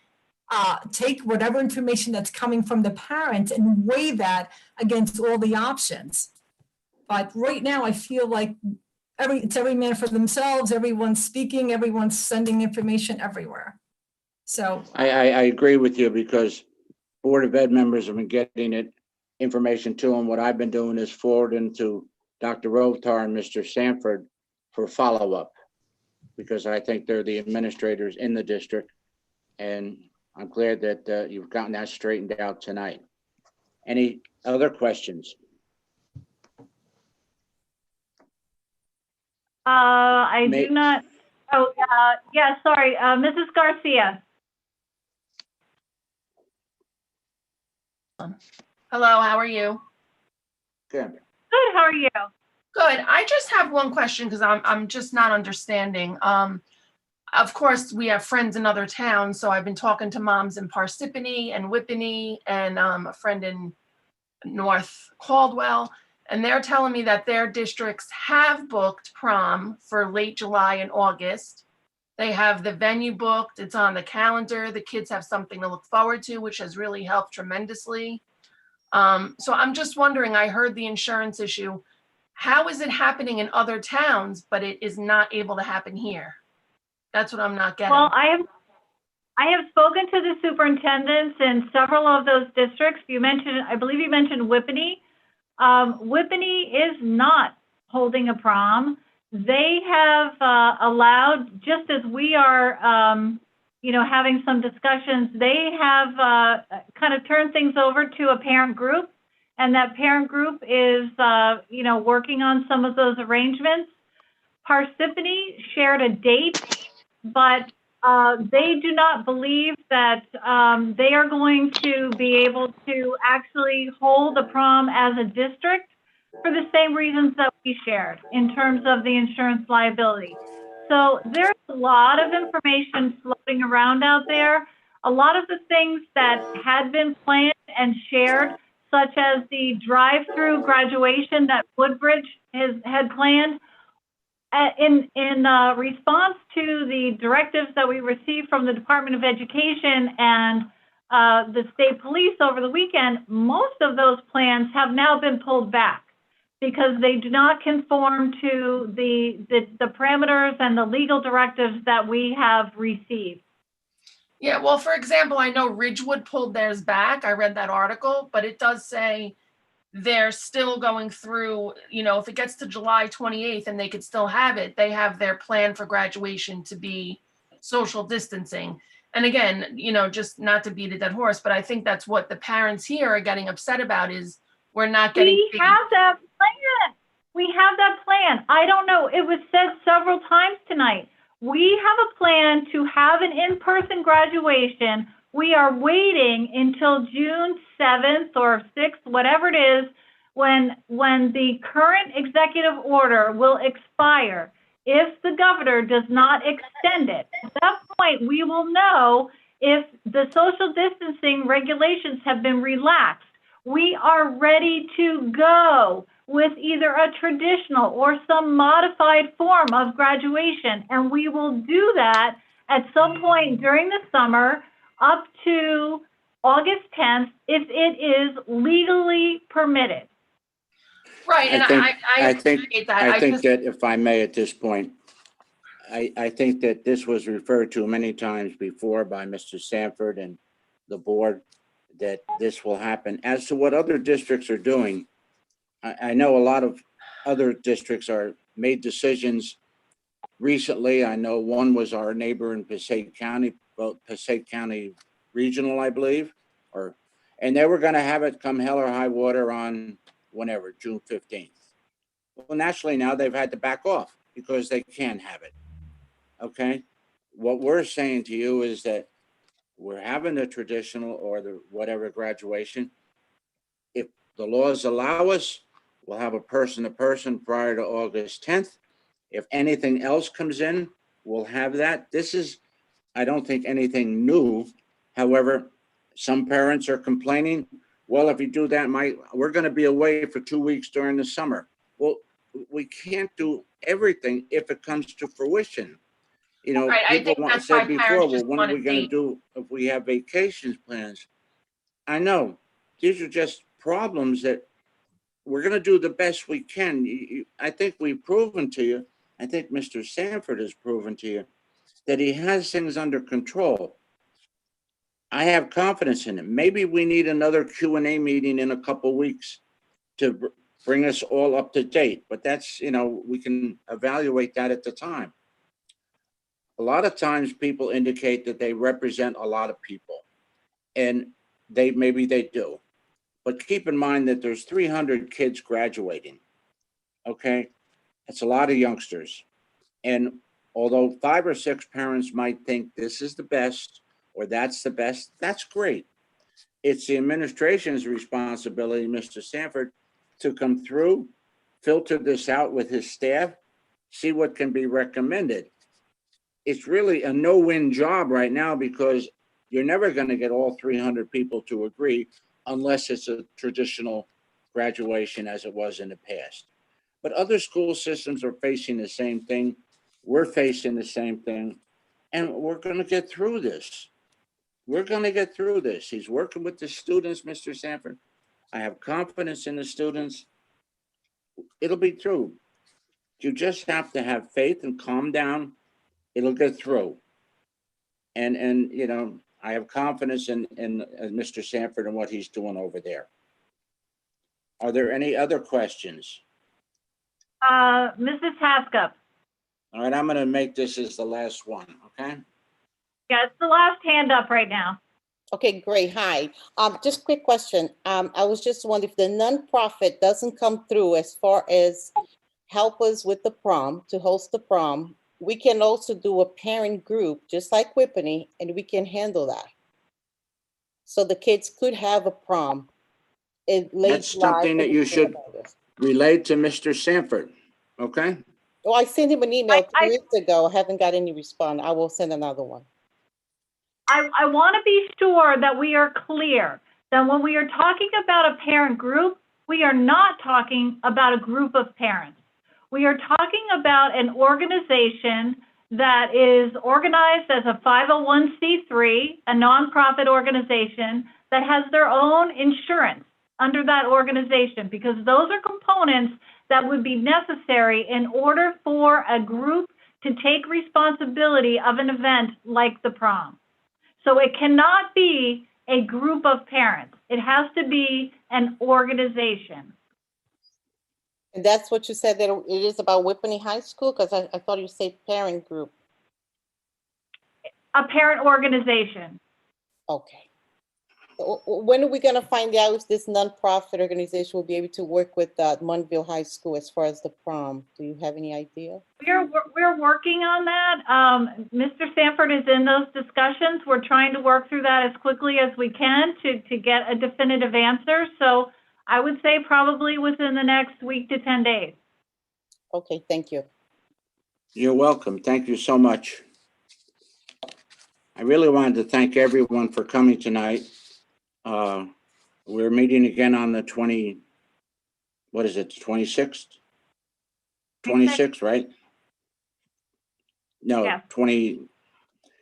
take whatever information that's coming from the parents and weigh that against all the options. But right now, I feel like it's every man for themselves. Everyone's speaking, everyone's sending information everywhere. So I agree with you, because Board of Ed members have been getting information to them. What I've been doing is forwarding to Dr. Robitaille and Mr. Sanford for follow-up, because I think they're the administrators in the district, and I'm glad that you've gotten that straightened out tonight. Any other questions? I do not. Oh, yeah, sorry, Mrs. Garcia. Hello, how are you? Good. Good, how are you? Good. I just have one question, because I'm just not understanding. Of course, we have friends in other towns, so I've been talking to moms in Parsippany and Whippany and a friend in North Caldwell, and they're telling me that their districts have booked prom for late July and August. They have the venue booked, it's on the calendar, the kids have something to look forward to, which has really helped tremendously. So I'm just wondering, I heard the insurance issue. How is it happening in other towns, but it is not able to happen here? That's what I'm not getting. Well, I have spoken to the superintendents in several of those districts. I believe you mentioned Whippany. Whippany is not holding a prom. They have allowed, just as we are, having some discussions, they have kind of turned things over to a parent group, and that parent group is, working on some of those arrangements. Parsippany shared a date, but they do not believe that they are going to be able to actually hold a prom as a district for the same reasons that we shared in terms of the insurance liability. So there's a lot of information floating around out there. A lot of the things that had been planned and shared, such as the drive-through graduation that Woodbridge had planned, in response to the directives that we received from the Department of Education and the state police over the weekend, most of those plans have now been pulled back because they do not conform to the parameters and the legal directives that we have received. Yeah, well, for example, I know Ridgewood pulled theirs back. I read that article, but it does say they're still going through, if it gets to July 28th and they could still have it, they have their plan for graduation to be social distancing. And again, just not to beat a dead horse, but I think that's what the parents here are getting upset about is we're not getting. We have that plan. We have that plan. I don't know. It was said several times tonight. We have a plan to have an in-person graduation. We are waiting until June 7th or 6th, whatever it is, when the current executive order will expire. If the governor does not extend it, at that point, we will know if the social distancing regulations have been relaxed. We are ready to go with either a traditional or some modified form of graduation. And we will do that at some point during the summer up to August 10th if it is legally permitted. Right, and I think appreciate that. I think that if I may at this point, I think that this was referred to many times before by Mr. Sanford and the board, that this will happen. As to what other districts are doing, I know a lot of other districts made decisions recently. I know one was our neighbor in Passaic County, Passaic County Regional, I believe, and they were going to have it come hell or high water on whenever, June 15th. Well, naturally now they've had to back off because they can't have it. Okay. What we're saying to you is that we're having the traditional or the whatever graduation. If the laws allow us, we'll have a person-to-person prior to August 10th. If anything else comes in, we'll have that. This is, I don't think, anything new. However, some parents are complaining, well, if you do that, we're going to be away for 2 weeks during the summer. Well, we can't do everything if it comes to fruition. Right, I think people that's why said before, parents well, just what want are we to going to date. do if we have vacations plans? I know these are just problems that we're going to do the best we can. I think we've proven to you, I think Mr. Sanford has proven to you that he has things under control. I have confidence in him. Maybe we need another Q&A meeting in a couple of weeks to bring us all up to date, but that's, we can evaluate that at the time. A lot of times people indicate that they represent a lot of people, and maybe they do. But keep in mind that there's 300 kids graduating, okay? That's a lot of youngsters. And although 5 or 6 parents might think this is the best or that's the best, that's great. It's the administration's responsibility, Mr. Sanford, to come through, filter this out with his staff, see what can be recommended. It's really a no-win job right now because you're never going to get all 300 people to agree unless it's a traditional graduation as it was in the past. But other school systems are facing the same thing. We're facing the same thing, and we're going to get through this. We're going to get through this. He's working with the students, Mr. Sanford. I have confidence in the students. It'll be through. You just have to have faith and calm down. It'll get through. And I have confidence in Mr. Sanford and what he's doing over there. Are there any other questions? Mrs. Haskup. All right, I'm going to make this as the last one, okay? Yeah, it's the last hand up right now. Okay, great. Hi. Just quick question. I was just wondering if the nonprofit doesn't come through as far as help us with the prom, to host the prom, we can also do a parent group, just like Whippany, and we can handle that. So the kids could have a prom. That's something that you should relay to Mr. Sanford, okay? Well, I sent him an email 2 weeks ago. I haven't got any response. I will send another one. I want to be sure that we are clear that when we are talking about a parent group, we are not talking about a group of parents. We are talking about an organization that is organized as a 501c3, a nonprofit organization that has their own insurance under that organization, because those are components that would be necessary in order for a group to take responsibility of an event like the prom. So it cannot be a group of parents. It has to be an organization. And that's what you said, that it is about Whippany High School? Because I thought you said parent group. A parent organization. Okay. When are we going to find out if this nonprofit organization will be able to work with Montville High School as far as the prom? Do you have any idea? We're working on that. Mr. Sanford is in those discussions. We're trying to work through that as quickly as we can to get a definitive answer. So I would say probably within the next week to 10 days. Okay, thank you. You're welcome. Thank you so much. I really wanted to thank everyone for coming tonight. We're meeting again on the 26th? 26th, right? No, Yes. 20.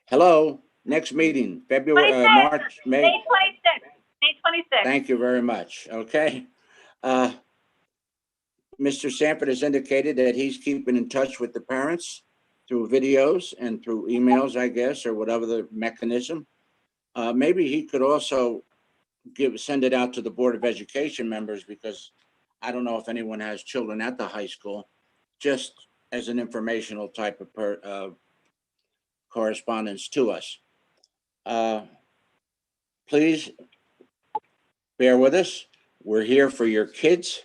Hello, next meeting, February, 26th. March, May. May 26th. May 26th. Thank you very much. Okay. Mr. Sanford has indicated that he's keeping in touch with the parents through videos and through emails, I guess, or whatever the mechanism. Maybe he could also send it out to the Board of Education members, because I don't know if anyone has children at the high school, just as an informational type of correspondence to us. Please bear with us. We're here for your kids.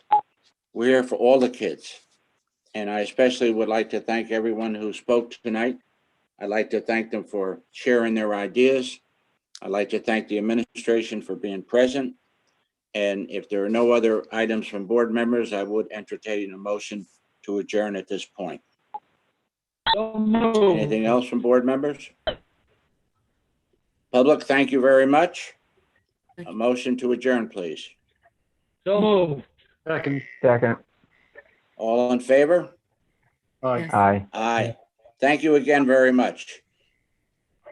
We're here for all the kids. And I especially would like to thank everyone who spoke tonight. I'd like to thank them for sharing their ideas. I'd like to thank the administration for being present. And if there are no other items from board members, I would entertain a motion to adjourn at this point. Anything else from board members? Public, thank you very much. A motion to adjourn, please. So moved. Second. Second. All in favor? Aye. Aye. Aye. Thank you again very much.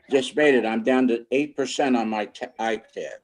Just made it. I'm down to 8% on my iPad.